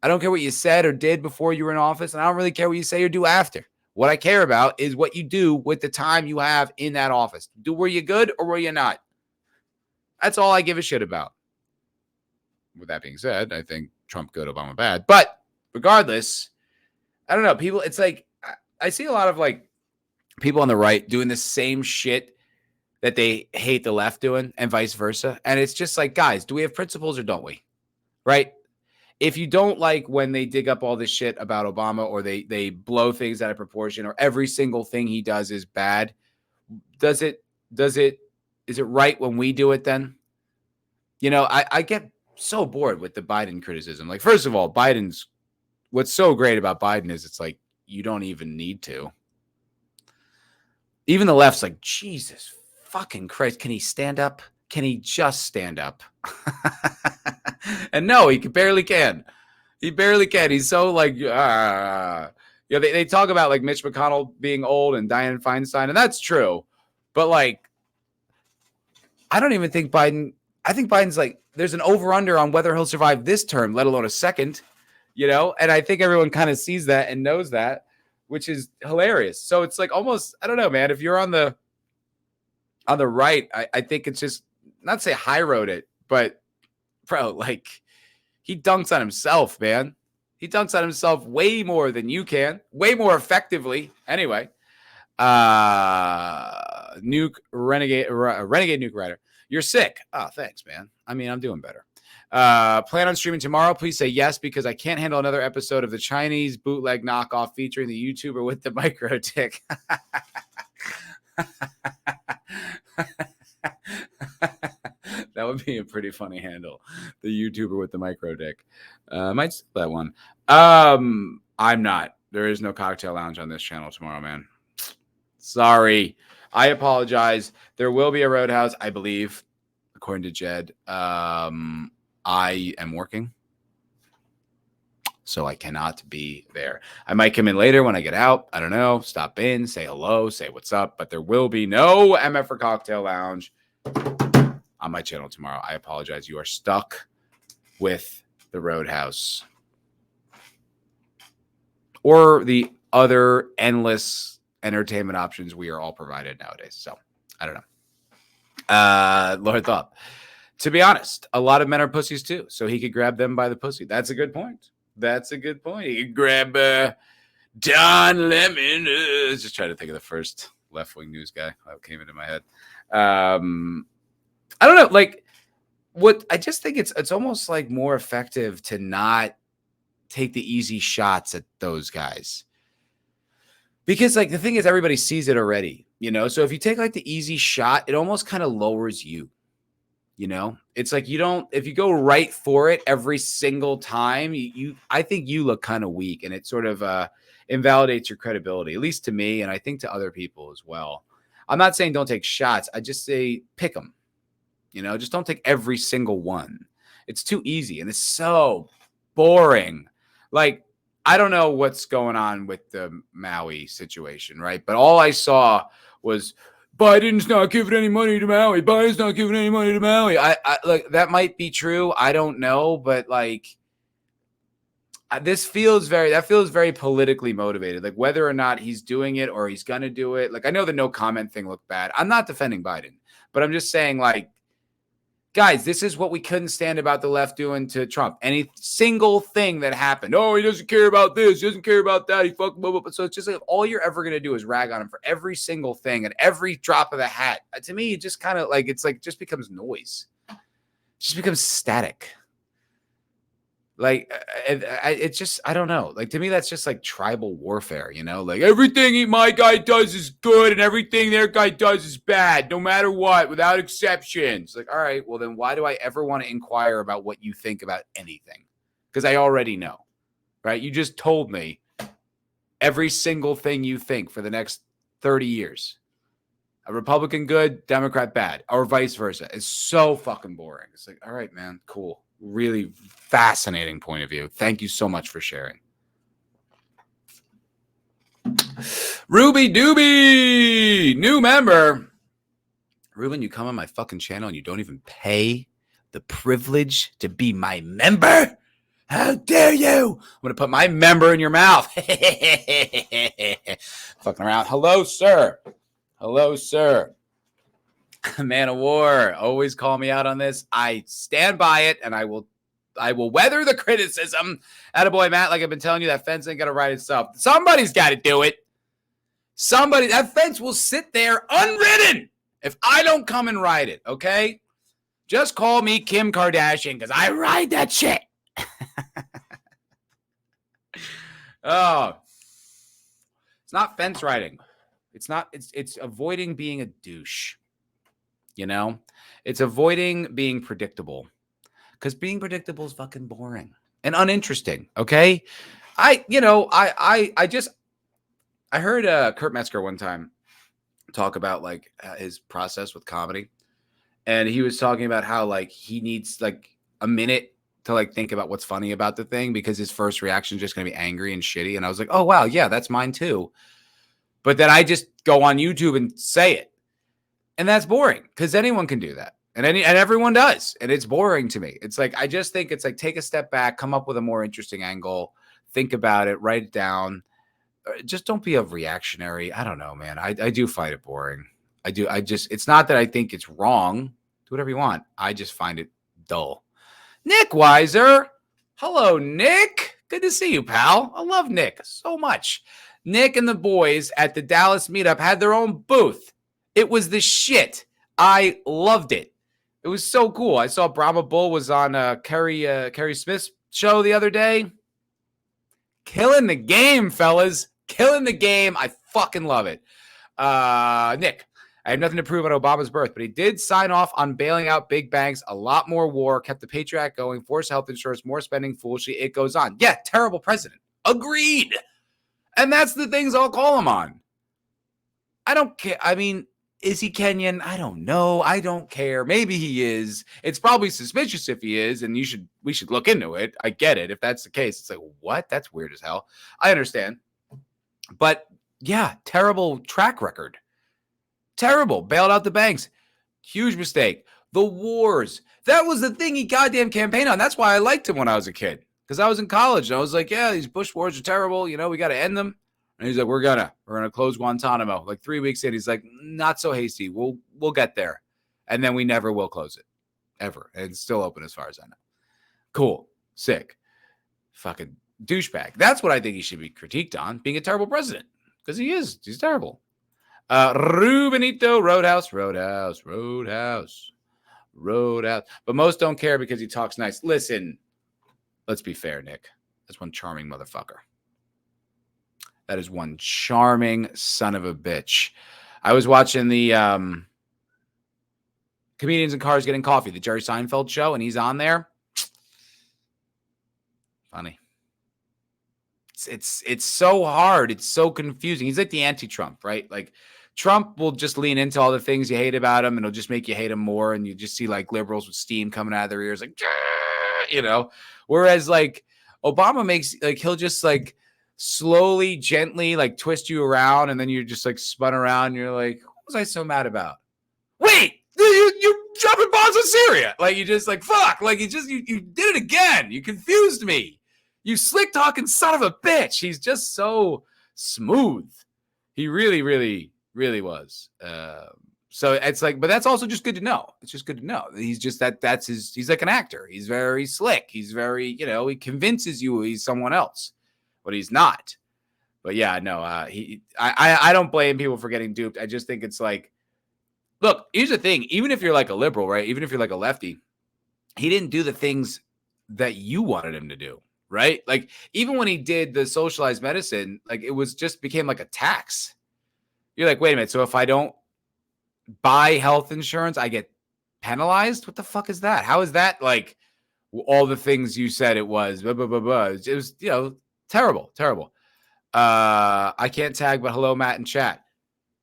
I don't care what you said or did before you were in office, and I don't really care what you say or do after. What I care about is what you do with the time you have in that office. Were you good or were you not? That's all I give a shit about. With that being said, I think Trump good, Obama bad. But regardless, I don't know. People, it's like, I see a lot of like people on the right doing the same shit that they hate the left doing and vice versa. And it's just like, guys, do we have principles or don't we? Right? If you don't like when they dig up all this shit about Obama or they blow things out of proportion or every single thing he does is bad, is it right when we do it then? You know, I get so bored with the Biden criticism. Like, first of all, what's so great about Biden is it's like, you don't even need to. Even the left's like, Jesus fucking Christ, can he stand up? Can he just stand up? And no, he barely can. He barely can. He's so like, they talk about like Mitch McConnell being old and Dianne Feinstein, and that's true. But like, I don't even think Biden. I think Biden's like, there's an over-under on whether he'll survive this term, let alone a second, you know? And I think everyone kind of sees that and knows that, which is hilarious. So it's like almost, I don't know, man, if you're on the right, I think it's just, not to say high road it, but bro, like, he dunks on himself, man. He dunks on himself way more than you can, way more effectively. Anyway, renegade nuke writer. You're sick. Oh, thanks, man. I mean, I'm doing better. Plan on streaming tomorrow. Please say yes, because I can't handle another episode of the Chinese bootleg knockoff featuring the YouTuber with the micro dick. That would be a pretty funny handle. The YouTuber with the micro dick. Might skip that one. I'm not. There is no cocktail lounge on this channel tomorrow, man. Sorry. I apologize. There will be a Roadhouse, I believe, according to Jed. I am working, so I cannot be there. I might come in later when I get out. I don't know. Stop in, say hello, say what's up. But there will be no MFer Cocktail Lounge on my channel tomorrow. I apologize. You are stuck with the Roadhouse or the other endless entertainment options we are all provided nowadays. So I don't know. Lord Thought. To be honest, a lot of men are pussies too. So he could grab them by the pussy. That's a good point. That's a good point. He could grab Don Lemon. Just trying to think of the first left-wing news guy that came into my head. I don't know. Like, what I just think it's almost like more effective to not take the easy shots at those guys. Because like the thing is, everybody sees it already, so if you take like the easy shot, it almost kind of lowers you. It's like if you go right for it every single time, I think you look kind of weak, and it sort of invalidates your credibility, at least to me, and I think to other people as well. I'm not saying don't take shots. I just say pick them, just don't take every single one. It's too easy, and it's so boring. Like, I don't know what's going on with the Maui situation, right? But all I saw was Biden's not giving any money to Maui. Biden's not giving any money to Maui. I like, that might be true. I don't know, but like, this feels very politically motivated. Like, whether or not he's doing it or he's gonna do it. Like, I know the no comment thing looked bad. I'm not defending Biden, but I'm just saying, like, guys, this is what we couldn't stand about the left doing to Trump. Any single thing that happened. Oh, he doesn't care about this. He doesn't care about that. He fucking blah, blah, blah. So it's just like all you're ever going to do is rag on him for every single thing and every drop of the hat. To me, it just kind of like, it's like just becomes noise. It just becomes static. Like, it's just, I don't know. Like, to me, that's just like tribal warfare, like everything my guy does is good and everything their guy does is bad, no matter what, without exceptions. Like, all right, well, then why do I ever want to inquire about what you think about anything? Because I already know, right? You just told me every single thing you think for the next 30 years. A Republican good, Democrat bad, or vice versa. It's so fucking boring. It's like, all right, man, cool. Really fascinating point of view. Thank you so much for sharing. Ruby Doobie, new member. Ruben, you come on my fucking channel and you don't even pay the privilege to be my member? How dare you? I'm going to put my member in your mouth. Fucking around. Hello, sir. Hello, sir. Man of war. Always call me out on this. I stand by it, and I will weather the criticism. Attaboy, Matt, like I've been telling you, that fence ain't got to write itself. Somebody's got to do it. That fence will sit there unwritten if I don't come and ride it, okay? Just call me Kim Kardashian because I ride that shit. Oh, it's not fence riding. It's avoiding being a douche. It's avoiding being predictable, because being predictable is fucking boring and uninteresting. Okay. I heard Kurt Metzger one time talk about like his process with comedy. And he was talking about how like he needs like a minute to like think about what's funny about the thing, because his first reaction is just going to be angry and shitty. And I was like, oh, wow. Yeah, that's mine too. But then I just go on YouTube and say it. And that's boring, because anyone can do that. And everyone does. And it's boring to me. It's like, I just think it's like, take a step back, come up with a more interesting angle, think about it, write it down. Just don't be a reactionary. I don't know, man. I do find it boring. I do. It's not that I think it's wrong. Do whatever you want. I just find it dull. Nick Weiser. Hello, Nick. Good to see you, pal. I love Nick so much. Nick and the boys at the Dallas meetup had their own booth. It was the shit. I loved it. It was so cool. I saw Brahma Bull was on Kerry Smith's show the other day. Killing the game, fellas. Killing the game. I fucking love it. Nick, I have nothing to prove on Obama's birth, but he did sign off on bailing out big banks, a lot more war, kept the Patriot Act going, forced health insurance, more spending foolishly. It goes on. Yeah, terrible president. Agreed. And that's the things I'll call him on. I don't care. I mean, is he Kenyan? I don't know. I don't care. Maybe he is. It's probably suspicious if he is, and we should look into it. I get it. If that's the case, it's like, what? That's weird as hell. I understand. But yeah, terrible track record. Terrible. Bailed out the banks. Huge mistake. The wars. That was the thing he goddamn campaigned on. That's why I liked him when I was a kid. Because I was in college and I was like, yeah, these Bush wars are terrible. We got to end them. And he's like, we're gonna close Guantanamo. Like 3 weeks in, he's like, not so hasty. We'll get there. And then we never will close it. Ever. And it's still open as far as I know. Cool. Sick. Fucking douchebag. That's what I think he should be critiqued on, being a terrible president. Because he is. He's terrible. Rubenito, Roadhouse. But most don't care because he talks nice. Listen, let's be fair, Nick. That's one charming motherfucker. That is one charming son of a bitch. I was watching the Comedians in Cars Getting Coffee, the Jerry Seinfeld show, and he's on there. Funny. It's so hard. It's so confusing. He's like the anti-Trump, right? Like Trump will just lean into all the things you hate about him, and it'll just make you hate him more. And you just see like liberals with steam coming out of their ears, like, you know. Whereas like Obama makes like he'll just like slowly, gently like twist you around, and then you're just like spun around. And you're like, what was I so mad about? Wait, you're dropping bombs on Syria. Like you just like fuck. Like you did it again. You confused me. You slick talking son of a bitch. He's just so smooth. He really, really, really was. So it's like, but that's also just good to know. It's just good to know. He's just that's his, he's like an actor. He's very slick. He's very, he convinces you he's someone else, but he's not. But yeah, no, I don't blame people for getting duped. I just think it's like, look, here's the thing. Even if you're like a liberal, right? Even if you're like a lefty, he didn't do the things that you wanted him to do. Right? Like even when he did the socialized medicine, like it was just became like a tax. You're like, wait a minute. So if I don't buy health insurance, I get penalized? What the fuck is that? How is that like all the things you said it was? Blah, blah, blah, blah. It was, terrible, terrible. I can't tag, but hello, Matt in chat.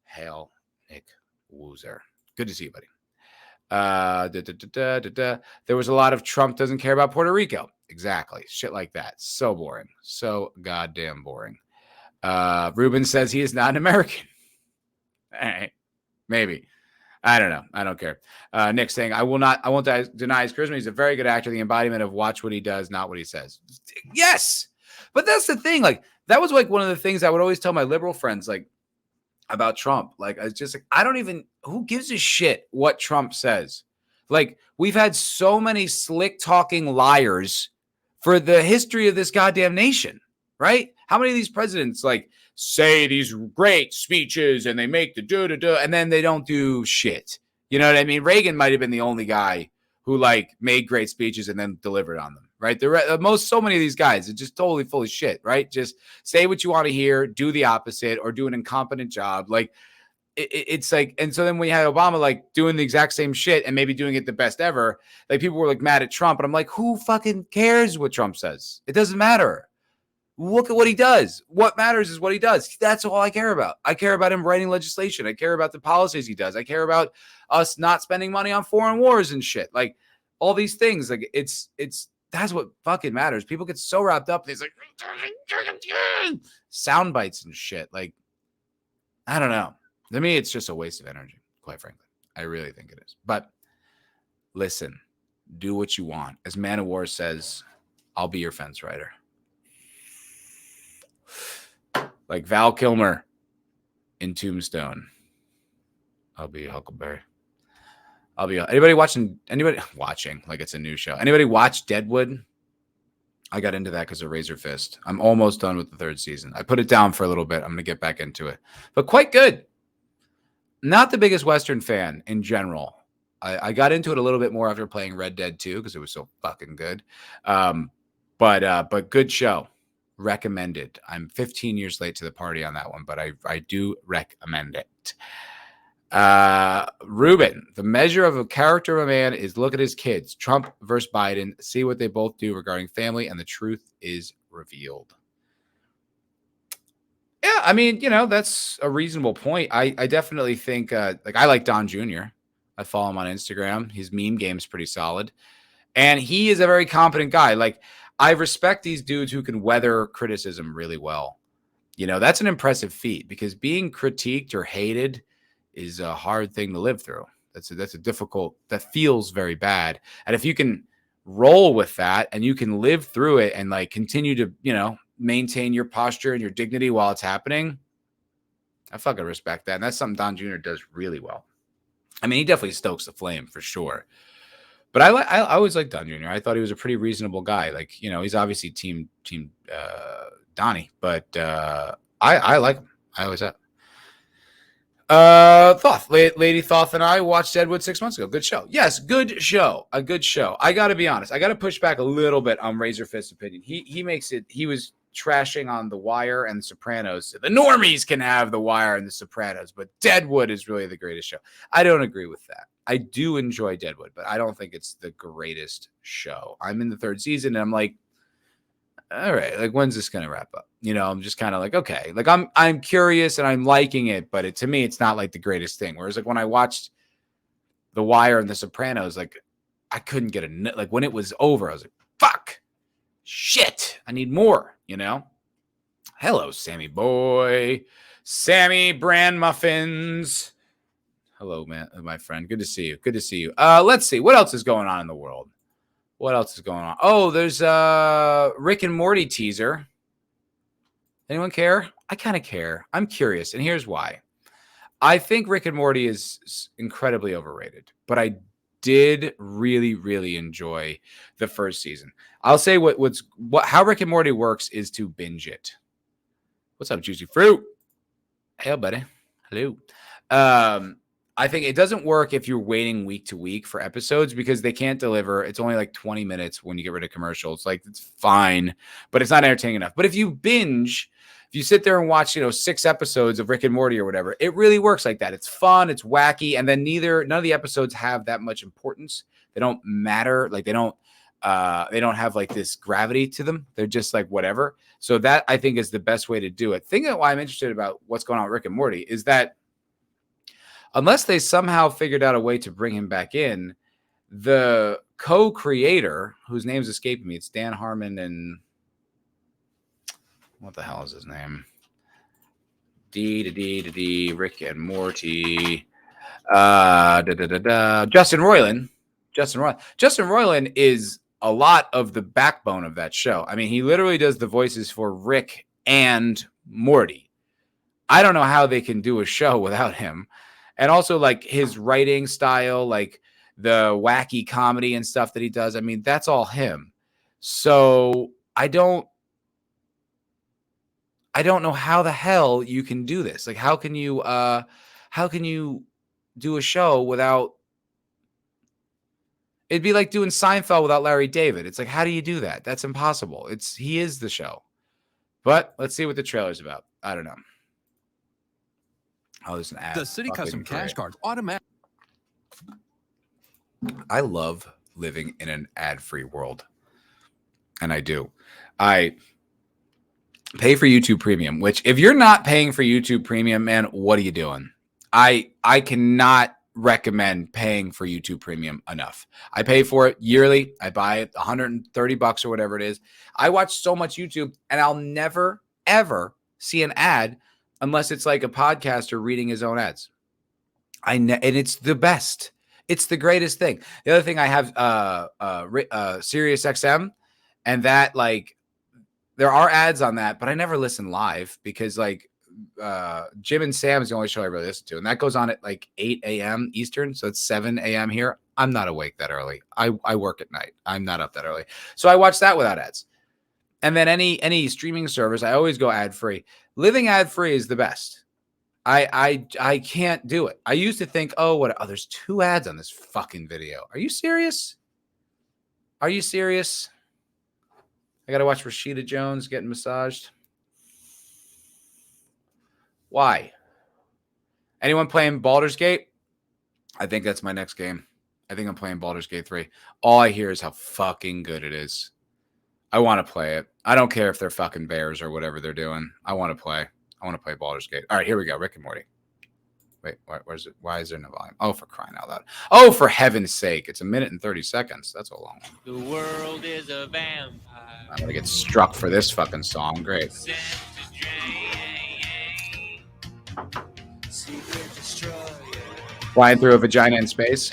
Hail, Nick Woozer. Good to see you, buddy. There was a lot of Trump doesn't care about Puerto Rico. Exactly. Shit like that. So boring. So goddamn boring. Ruben says he is not an American. All right. Maybe. I don't know. I don't care. Nick saying, I won't deny his charisma. He's a very good actor. The embodiment of watch what he does, not what he says. Yes. But that's the thing. Like, that was like one of the things I would always tell my liberal friends, like, about Trump. Like, I was just like, who gives a shit what Trump says? Like, we've had so many slick talking liars for the history of this goddamn nation, right? How many of these presidents like say these great speeches and they make the and then they don't do shit? You know what I mean? Reagan might have been the only guy who like made great speeches and then delivered on them, right? So many of these guys are just totally full of shit, right? Just say what you want to hear, do the opposite, or do an incompetent job. Like it's like, and so then when you had Obama like doing the exact same shit and maybe doing it the best ever, like people were like mad at Trump, and I'm like, who fucking cares what Trump says? It doesn't matter. Look at what he does. What matters is what he does. That's all I care about. I care about him writing legislation. I care about the policies he does. I care about us not spending money on foreign wars and shit. Like all these things. Like it's that's what fucking matters. People get so wrapped up in these like sound bites and shit. Like, I don't know. To me, it's just a waste of energy, quite frankly. I really think it is. But listen, do what you want. As Man of War says, I'll be your fence rider. Like Val Kilmer in Tombstone. I'll be Huckleberry. Anybody watching like it's a new show. Anybody watch Deadwood? I got into that because of Razor Fist. I'm almost done with the 3rd season. I put it down for a little bit. I'm going to get back into it. But quite good. Not the biggest Western fan in general. I got into it a little bit more after playing Red Dead 2 because it was so fucking good. But good show. Recommended. I'm 15 years late to the party on that one, but I do recommend it. Ruben, the measure of a character of a man is look at his kids. Trump versus Biden. See what they both do regarding family, and the truth is revealed. Yeah, I mean, that's a reasonable point. I definitely think, like, I like Don Jr. I follow him on Instagram. His meme game's pretty solid. And he is a very competent guy. Like, I respect these dudes who can weather criticism really well. That's an impressive feat because being critiqued or hated is a hard thing to live through. That's a difficult, that feels very bad. And if you can roll with that and you can live through it and like continue to, maintain your posture and your dignity while it's happening, I fucking respect that. And that's something Don Jr. does really well. I mean, he definitely stokes the flame for sure. But I always liked Don Jr. I thought he was a pretty reasonable guy. Like, he's obviously team Donnie, but I like him. I always have. Thoth, Lady Thoth and I watched Deadwood 6 months ago. Good show. Yes, good show. A good show. I got to be honest. I got to push back a little bit on Razor Fist's opinion. He makes it. He was trashing on The Wire and The Sopranos. The normies can have The Wire and The Sopranos, but Deadwood is really the greatest show. I don't agree with that. I do enjoy Deadwood, but I don't think it's the greatest show. I'm in the 3rd season, and I'm like, all right, like, when's this gonna wrap up? You know, I'm just kind of like, okay, like I'm curious and I'm liking it, but to me, it's not like the greatest thing. Whereas like when I watched The Wire and The Sopranos, like I couldn't get like when it was over, I was like, fuck, shit, I need more. You know. Hello, Sammy boy, Sammy Brand Muffins. Hello, man, my friend. Good to see you. Good to see you. Let's see what else is going on in the world. What else is going on? Oh, there's a Rick and Morty teaser. Anyone care? I kind of care. I'm curious, and here's why. I think Rick and Morty is incredibly overrated, but I did really, really enjoy the first season. I'll say how Rick and Morty works is to binge it. What's up, Juicy Fruit? Hey, buddy. Hello. I think it doesn't work if you're waiting week to week for episodes because they can't deliver. It's only like 20 minutes when you get rid of commercials. Like, it's fine, but it's not entertaining enough. But if you binge, if you sit there and watch, 6 episodes of Rick and Morty or whatever, it really works like that. It's fun, it's wacky, and then none of the episodes have that much importance. They don't matter. Like, they don't have like this gravity to them. They're just like whatever. So that, I think, is the best way to do it. Thing that why I'm interested about what's going on with Rick and Morty is that unless they somehow figured out a way to bring him back in, the co-creator, whose name's escaping me, it's Dan Harmon and what the hell is his name? Rick and Morty. Justin Roiland. Justin Roiland is a lot of the backbone of that show. I mean, he literally does the voices for Rick and Morty. I don't know how they can do a show without him. And also, like, his writing style, like the wacky comedy and stuff that he does. I mean, that's all him. So I don't know how the hell you can do this. Like, how can you do a show without? It'd be like doing Seinfeld without Larry David. It's like, how do you do that? That's impossible. He is the show. But let's see what the trailer's about. I don't know. Oh, there's an ad. The City Custom Cash Cards automatic. I love living in an ad-free world. And I do. I pay for YouTube Premium, which if you're not paying for YouTube Premium, man, what are you doing? I cannot recommend paying for YouTube Premium enough. I pay for it yearly. I buy it $130 or whatever it is. I watch so much YouTube and I'll never, ever see an ad unless it's like a podcaster reading his own ads. And it's the best. It's the greatest thing. The other thing I have Sirius XM, and that, like, there are ads on that, but I never listen live because, like, Jim and Sam is the only show I really listen to, and that goes on at like 8 a.m. Eastern, so it's 7 a.m. here. I'm not awake that early. I work at night. I'm not up that early, so I watch that without ads. And then any streaming service, I always go ad free. Living ad free is the best. I can't do it. I used to think, there's 2 ads on this fucking video. Are you serious? Are you serious? I got to watch Rashida Jones getting massaged. Why? Anyone playing Baldur's Gate? I think that's my next game. I think I'm playing Baldur's Gate 3. All I hear is how fucking good it is. I want to play it. I don't care if they're fucking bears or whatever they're doing. I want to play. I want to play Baldur's Gate. All right, here we go. Rick and Morty. Wait, where's it? Why is there no volume? Oh, for crying out loud. Oh, for heaven's sake. It's 1 minute and 30 seconds. That's a long one. The world is a vampire. I'm going to get struck for this fucking song. Great. Flying through a vagina in space.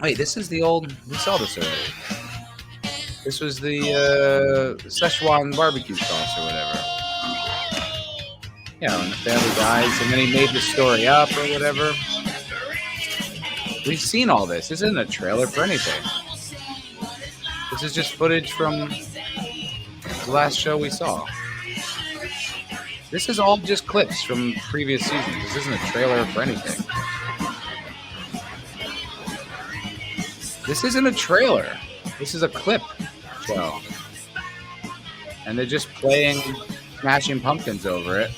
Wait, this is the old. We saw this already. This was the Szechuan barbecue sauce or whatever. You know, and the family dies, and then he made the story up or whatever. We've seen all this. This isn't a trailer for anything. This is just footage from the last show we saw. This is all just clips from previous seasons. This isn't a trailer for anything. This isn't a trailer. This is a clip show. And they're just playing Smashing Pumpkins over it.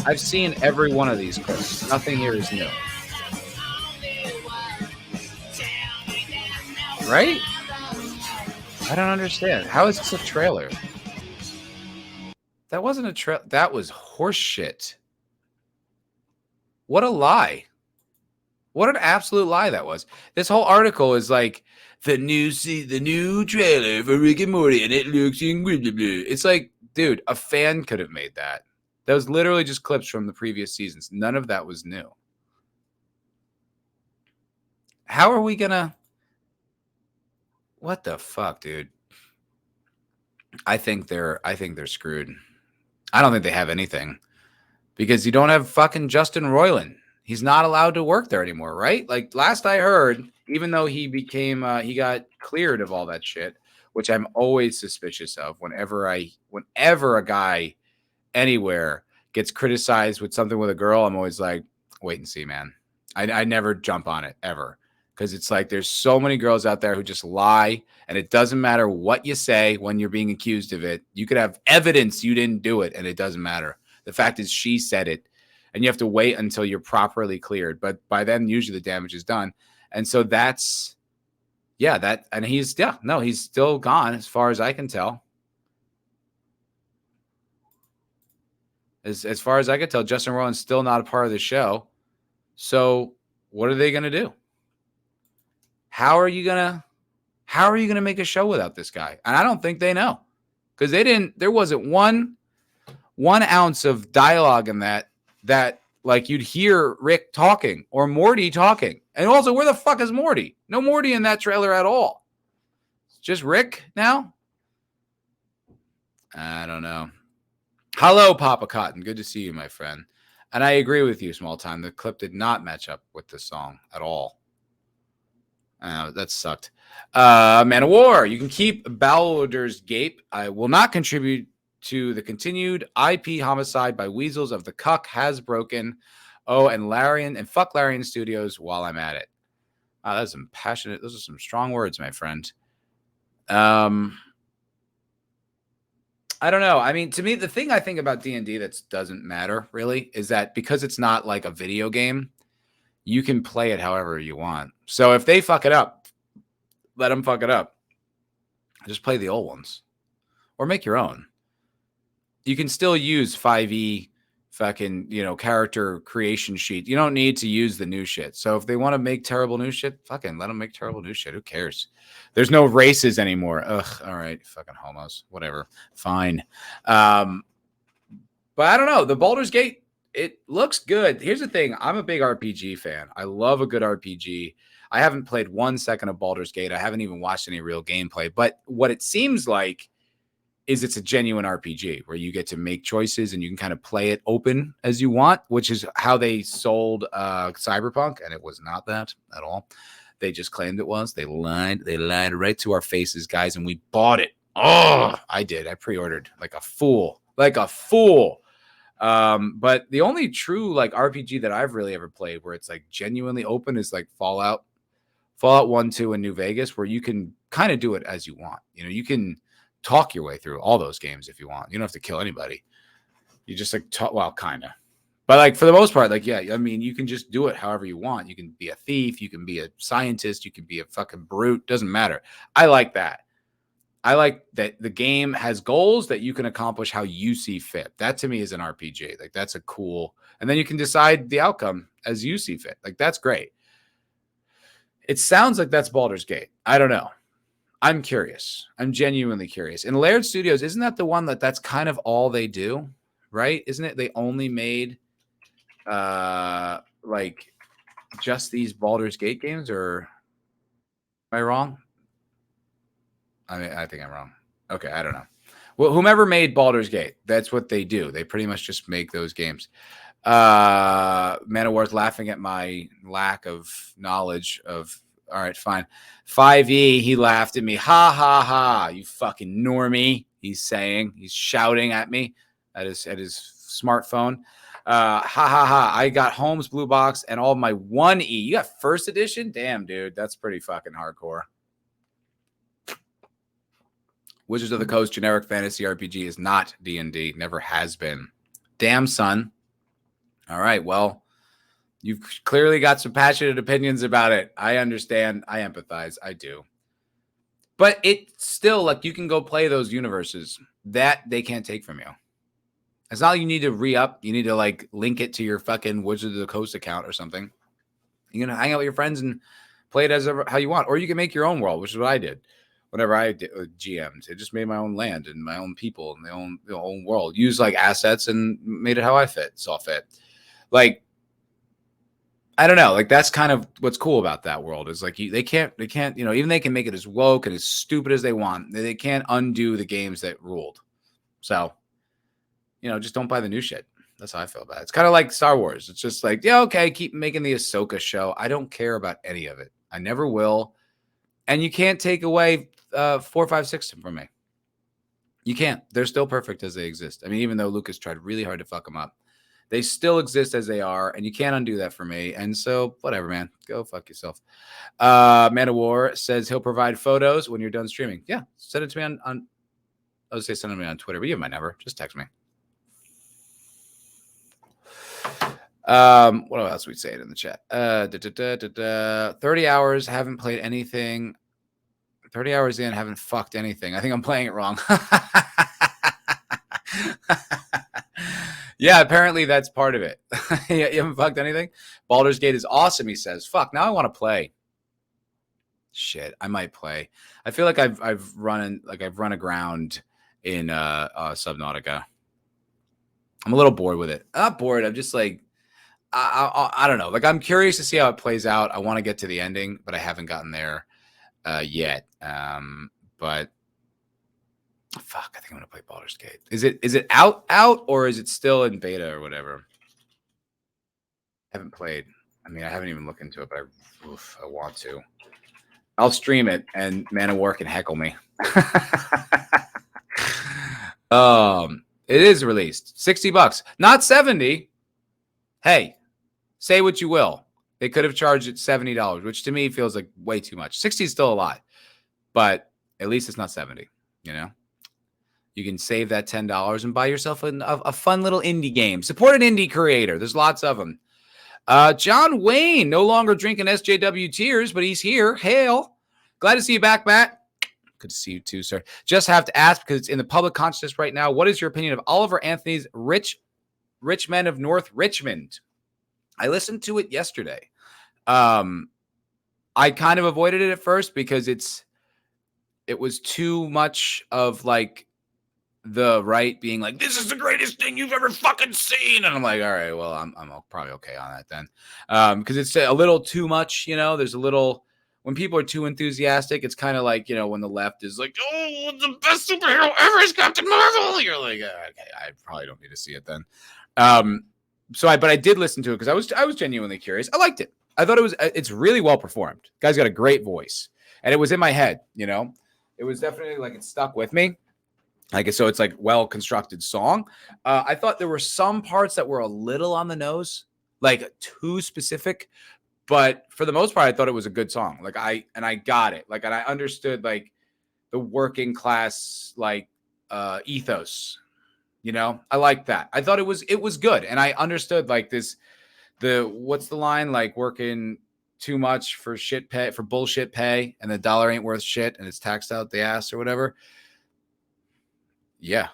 I've seen every one of these clips. Nothing here is new. Right? I don't understand. How is this a trailer? That wasn't a trailer. That was horseshit. What a lie. What an absolute lie that was. This whole article is like the new trailer for Rick and Morty, and it looks incredible. It's like, dude, a fan could have made that. That was literally just clips from the previous seasons. None of that was new. How are we gonna? What the fuck, dude? I think they're screwed. I don't think they have anything because you don't have fucking Justin Roiland. He's not allowed to work there anymore, right? Like last I heard, even though he became he got cleared of all that shit, which I'm always suspicious of whenever a guy anywhere gets criticized with something with a girl, I'm always like, wait and see, man. I never jump on it ever. Because it's like there's so many girls out there who just lie, and it doesn't matter what you say when you're being accused of it. You could have evidence you didn't do it, and it doesn't matter. The fact is she said it, and you have to wait until you're properly cleared. But by then, usually the damage is done. And so that's, and he's still gone as far as I can tell. As far as I can tell, Justin Roiland's still not a part of the show. So what are they going to do? How are you gonna make a show without this guy? And I don't think they know, because there wasn't one ounce of dialogue in that like you'd hear Rick talking or Morty talking. And also, where the fuck is Morty? No Morty in that trailer at all. It's just Rick now. I don't know. Hello, Papa Cotton. Good to see you, my friend. And I agree with you, Small Time. The clip did not match up with the song at all. That sucked. Man of War, you can keep Baldur's Gate. I will not contribute to the continued IP homicide by Weasels of the Cuck has broken. Oh, and Larian and fuck Larian Studios while I'm at it. That's some passionate. Those are some strong words, my friend. I don't know. I mean, to me, the thing I think about D&D that doesn't matter really is that because it's not like a video game, you can play it however you want. So if they fuck it up, let them fuck it up. Just play the old ones or make your own. You can still use 5e fucking, character creation sheet. You don't need to use the new shit. So if they want to make terrible new shit, fucking let them make terrible new shit. Who cares? There's no races anymore. Ugh. All right. Fucking homos. Whatever. Fine. But I don't know. The Baldur's Gate, it looks good. Here's the thing. I'm a big RPG fan. I love a good RPG. I haven't played 1 second of Baldur's Gate. I haven't even watched any real gameplay. But what it seems like is it's a genuine RPG where you get to make choices and you can kind of play it open as you want, which is how they sold Cyberpunk. And it was not that at all. They just claimed it was. They lied. They lied right to our faces, guys. And we bought it. Oh, I did. I pre-ordered like a fool. But the only true like RPG that I've really ever played where it's like genuinely open is like Fallout 1, 2, and New Vegas, where you can kind of do it as you want. You can talk your way through all those games if you want. You don't have to kill anybody. You just like talk, well, kind of. But like for the most part, like, yeah, I mean, you can just do it however you want. You can be a thief, you can be a scientist, you can be a fucking brute, doesn't matter. I like that. I like that the game has goals that you can accomplish how you see fit. That to me is an RPG. Like that's a cool, and then you can decide the outcome as you see fit. Like that's great. It sounds like that's Baldur's Gate. I don't know. I'm curious. I'm genuinely curious. And Laird Studios, isn't that the one that's kind of all they do, right? Isn't it? They only made like just these Baldur's Gate games, or am I wrong? I think I'm wrong. Okay, I don't know. Well, whomever made Baldur's Gate, that's what they do. They pretty much just make those games. Manaworth laughing at my lack of knowledge of. All right, fine. 5e, he laughed at me. Ha, ha, ha. You fucking normie. He's shouting at me. at his smartphone. I got Holmes Blue Box and all my 1E. You got first edition? Damn, dude. That's pretty fucking hardcore. Wizards of the Coast generic fantasy RPG is not D&D. Never has been. Damn, son. All right, well, you've clearly got some passionate opinions about it. I understand. I empathize. I do. But it's still like you can go play those universes that they can't take from you. It's not like you need to re-up. You need to like link it to your fucking Wizards of the Coast account or something. You're going to hang out with your friends and play it as how you want. Or you can make your own world, which is what I did. Whenever I did GM'd, I just made my own land and my own people and my own world. Use like assets and made it how I saw fit. Like, I don't know. Like that's kind of what's cool about that world is like they can't, even they can make it as woke and as stupid as they want. They can't undo the games that ruled. So, just don't buy the new shit. That's how I feel about it. It's kind of like Star Wars. It's just like, yeah, okay, keep making the Ahsoka show. I don't care about any of it. I never will. And you can't take away 4, 5, 6 from me. You can't. They're still perfect as they exist. I mean, even though Lucas tried really hard to fuck them up, they still exist as they are, and you can't undo that for me. And so, whatever, man. Go fuck yourself. Man of War says he'll provide photos when you're done streaming. Yeah, send it to me on I would say send it to me on Twitter, but you have my number. Just text me. What else we say it in the chat? 30 hours, haven't played anything. 30 hours in, haven't fucked anything. I think I'm playing it wrong. Yeah, apparently that's part of it. You haven't fucked anything? Baldur's Gate is awesome, he says. Fuck, now I want to play. Shit, I might play. I feel like I've run aground in Subnautica. I'm a little bored with it. I'm not bored. I'm just like I don't know. Like I'm curious to see how it plays out. I want to get to the ending, but I haven't gotten there yet. But fuck, I think I'm gonna play Baldur's Gate. Is it out or is it still in beta or whatever? I haven't played. I mean, I haven't even looked into it, but I want to. I'll stream it, and Man of War can heckle me. It is released. $60, not 70. Hey, say what you will. They could have charged it $70, which to me feels like way too much. 60 is still a lot, but at least it's not 70. You can save that $10 and buy yourself a fun little indie game. Support an indie creator. There's lots of them. John Wayne, no longer drinking SJW tears, but he's here. Hail. Glad to see you back, Matt. Good to see you too, sir. Just have to ask because it's in the public consciousness right now. What is your opinion of Oliver Anthony's Rich Men of North Richmond? I listened to it yesterday. I kind of avoided it at first because it was too much of like the right being like, this is the greatest thing you've ever fucking seen. And I'm like, all right, well, I'm probably okay on that then. Because it's a little too much, there's a little, when people are too enthusiastic, it's kind of like, when the left is like, oh, the best superhero ever is Captain Marvel. You're like, okay, I probably don't need to see it then. But I did listen to it because I was genuinely curious. I liked it. I thought it's really well performed. Guy's got a great voice, and it was in my head. It was definitely like it stuck with me. So it's like well constructed song. I thought there were some parts that were a little on the nose, like too specific, but for the most part, I thought it was a good song. Like I got it. Like, and I understood like the working class like ethos. I like that. I thought it was good, and I understood like what's the line, like working too much for bullshit pay, and the dollar ain't worth shit, and it's taxed out the ass or whatever. Yeah,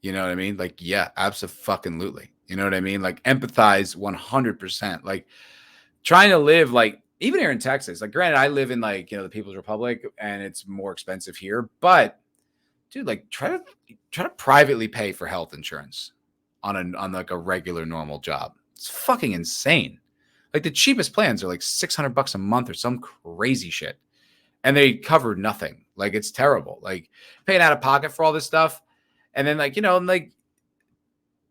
you know what I mean? Like, yeah, absolutely. You know what I mean? Like, empathize 100%. Like, trying to live like even here in Texas. Like, granted, I live in like the People's Republic, and it's more expensive here, but dude, like try to privately pay for health insurance on like a regular normal job. It's fucking insane. Like the cheapest plans are like $600 a month or some crazy shit, and they cover nothing. Like it's terrible. Like paying out of pocket for all this stuff, and then like like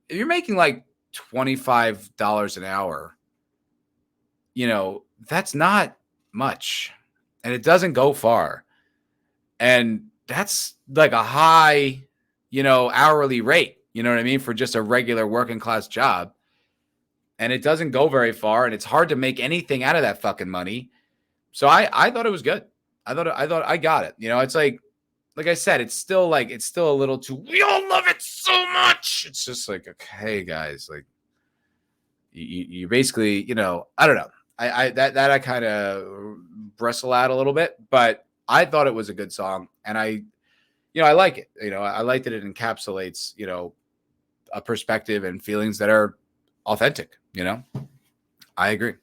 if you're making like $25 an hour, that's not much, and it doesn't go far, and that's like a high, hourly rate. You know what I mean? For just a regular working class job. And it doesn't go very far, and it's hard to make anything out of that fucking money. So I thought it was good. I thought I got it. You know, it's like I said, it's still a little too, we all love it so much. It's just like, okay, guys, like you basically, you know, I don't know. I kind of bristle out a little bit, but I thought it was a good song, and I like it. You know, I like that it encapsulates, you know, a perspective and feelings that are authentic. You know, I agree.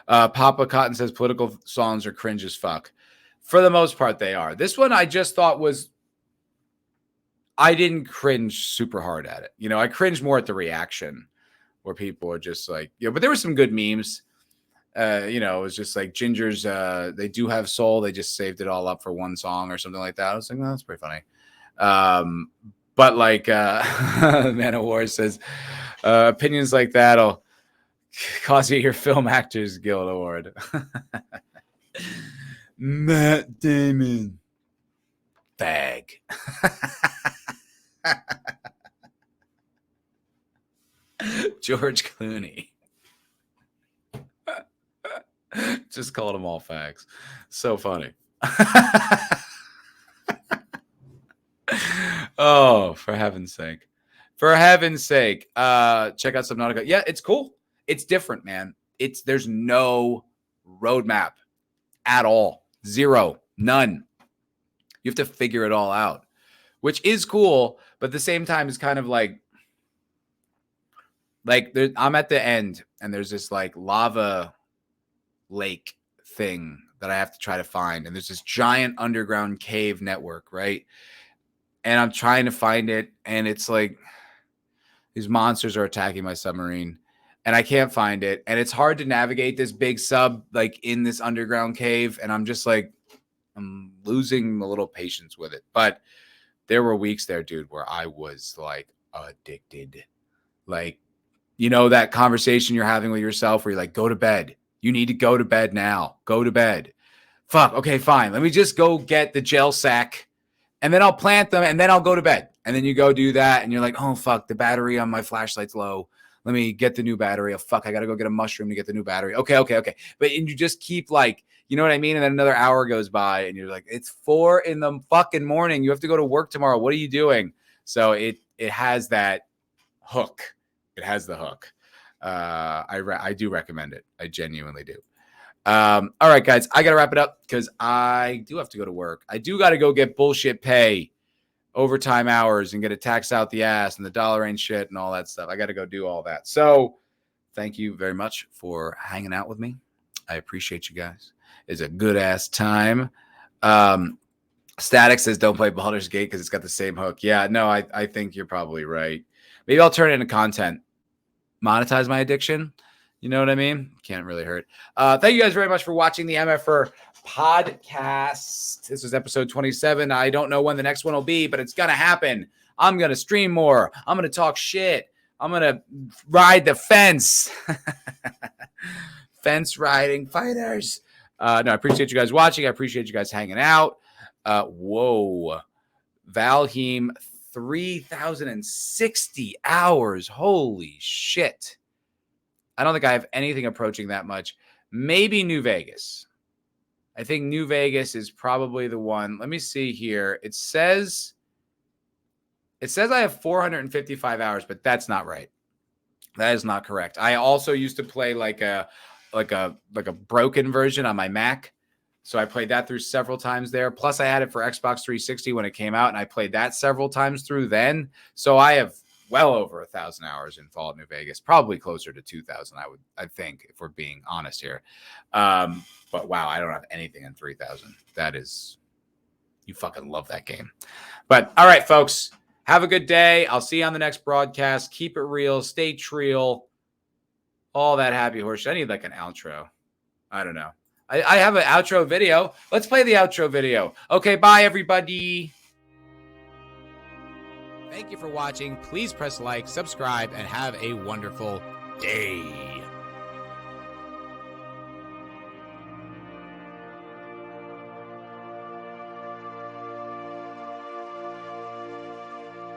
Papa Cotton says political songs are cringe as fuck. For the most part, they are. This one I just thought I didn't cringe super hard at it. You know, I cringed more at the reaction where people are just like, you know, but there were some good memes. You know, it was just like Ginger's, they do have soul. They just saved it all up for one song or something like that. I was like, no, that's pretty funny. But like, Man of War says, opinions like that'll cost you your Film Actors Guild Award. Matt Damon. Fag. George Clooney. Just called them all fags. So funny. Oh, for heaven's sake. For heaven's sake. Check out Subnautica. Yeah, it's cool. It's different, man. There's no roadmap at all. Zero. None. You have to figure it all out, which is cool, but at the same time, it's kind of like I'm at the end, and there's this like lava lake thing that I have to try to find, and there's this giant underground cave network, right? And I'm trying to find it, and it's like these monsters are attacking my submarine, and I can't find it, and it's hard to navigate this big sub like in this underground cave, and I'm just like, I'm losing a little patience with it. But there were weeks there, dude, where I was like addicted. Like, you know, that conversation you're having with yourself where you're like, go to bed. You need to go to bed now. Go to bed. Fuck. Okay, fine. Let me just go get the gel sack, and then I'll plant them, and then I'll go to bed. And then you go do that, and you're like, oh, fuck, the battery on my flashlight's low. Let me get the new battery. Oh, fuck, I got to go get a mushroom to get the new battery. Okay. But and you just keep like, you know what I mean? And then another hour goes by, and you're like, it's 4 a.m. You have to go to work tomorrow. What are you doing? So it has that hook. It has the hook. I do recommend it. I genuinely do. All right, guys, I got to wrap it up because I do have to go to work. I do got to go get bullshit pay, overtime hours, and get a tax out the ass, and the dollar ain't shit and all that stuff. I got to go do all that. So thank you very much for hanging out with me. I appreciate you guys. It's a good ass time. Static says don't play Baldur's Gate because it's got the same hook. Yeah, no, I think you're probably right. Maybe I'll turn it into content. Monetize my addiction. You know what I mean? Can't really hurt. Thank you guys very much for watching the MFer podcast. This was episode 27. I don't know when the next one will be, but it's going to happen. I'm going to stream more. I'm going to talk shit. I'm going to ride the fence. Fence riding fighters. No, I appreciate you guys watching. I appreciate you guys hanging out. Whoa. Valheim, 3,060 hours. Holy shit. I don't think I have anything approaching that much. Maybe New Vegas. I think New Vegas is probably the one. Let me see here. It says I have 455 hours, but that's not right. That is not correct. I also used to play like a broken version on my Mac. So I played that through several times there. Plus I had it for Xbox 360 when it came out, and I played that several times through then. So I have well over 1,000 hours in Fallout New Vegas, probably closer to 2,000. I think, if we're being honest here. But wow, I don't have anything in 3,000. That is, you fucking love that game. But all right, folks, have a good day. I'll see you on the next broadcast. Keep it real. Stay trill. All that happy horse. I need like an outro. I don't know. I have an outro video. Let's play the outro video. Okay, bye, everybody. Thank you for watching. Please press like, subscribe, and have a wonderful day.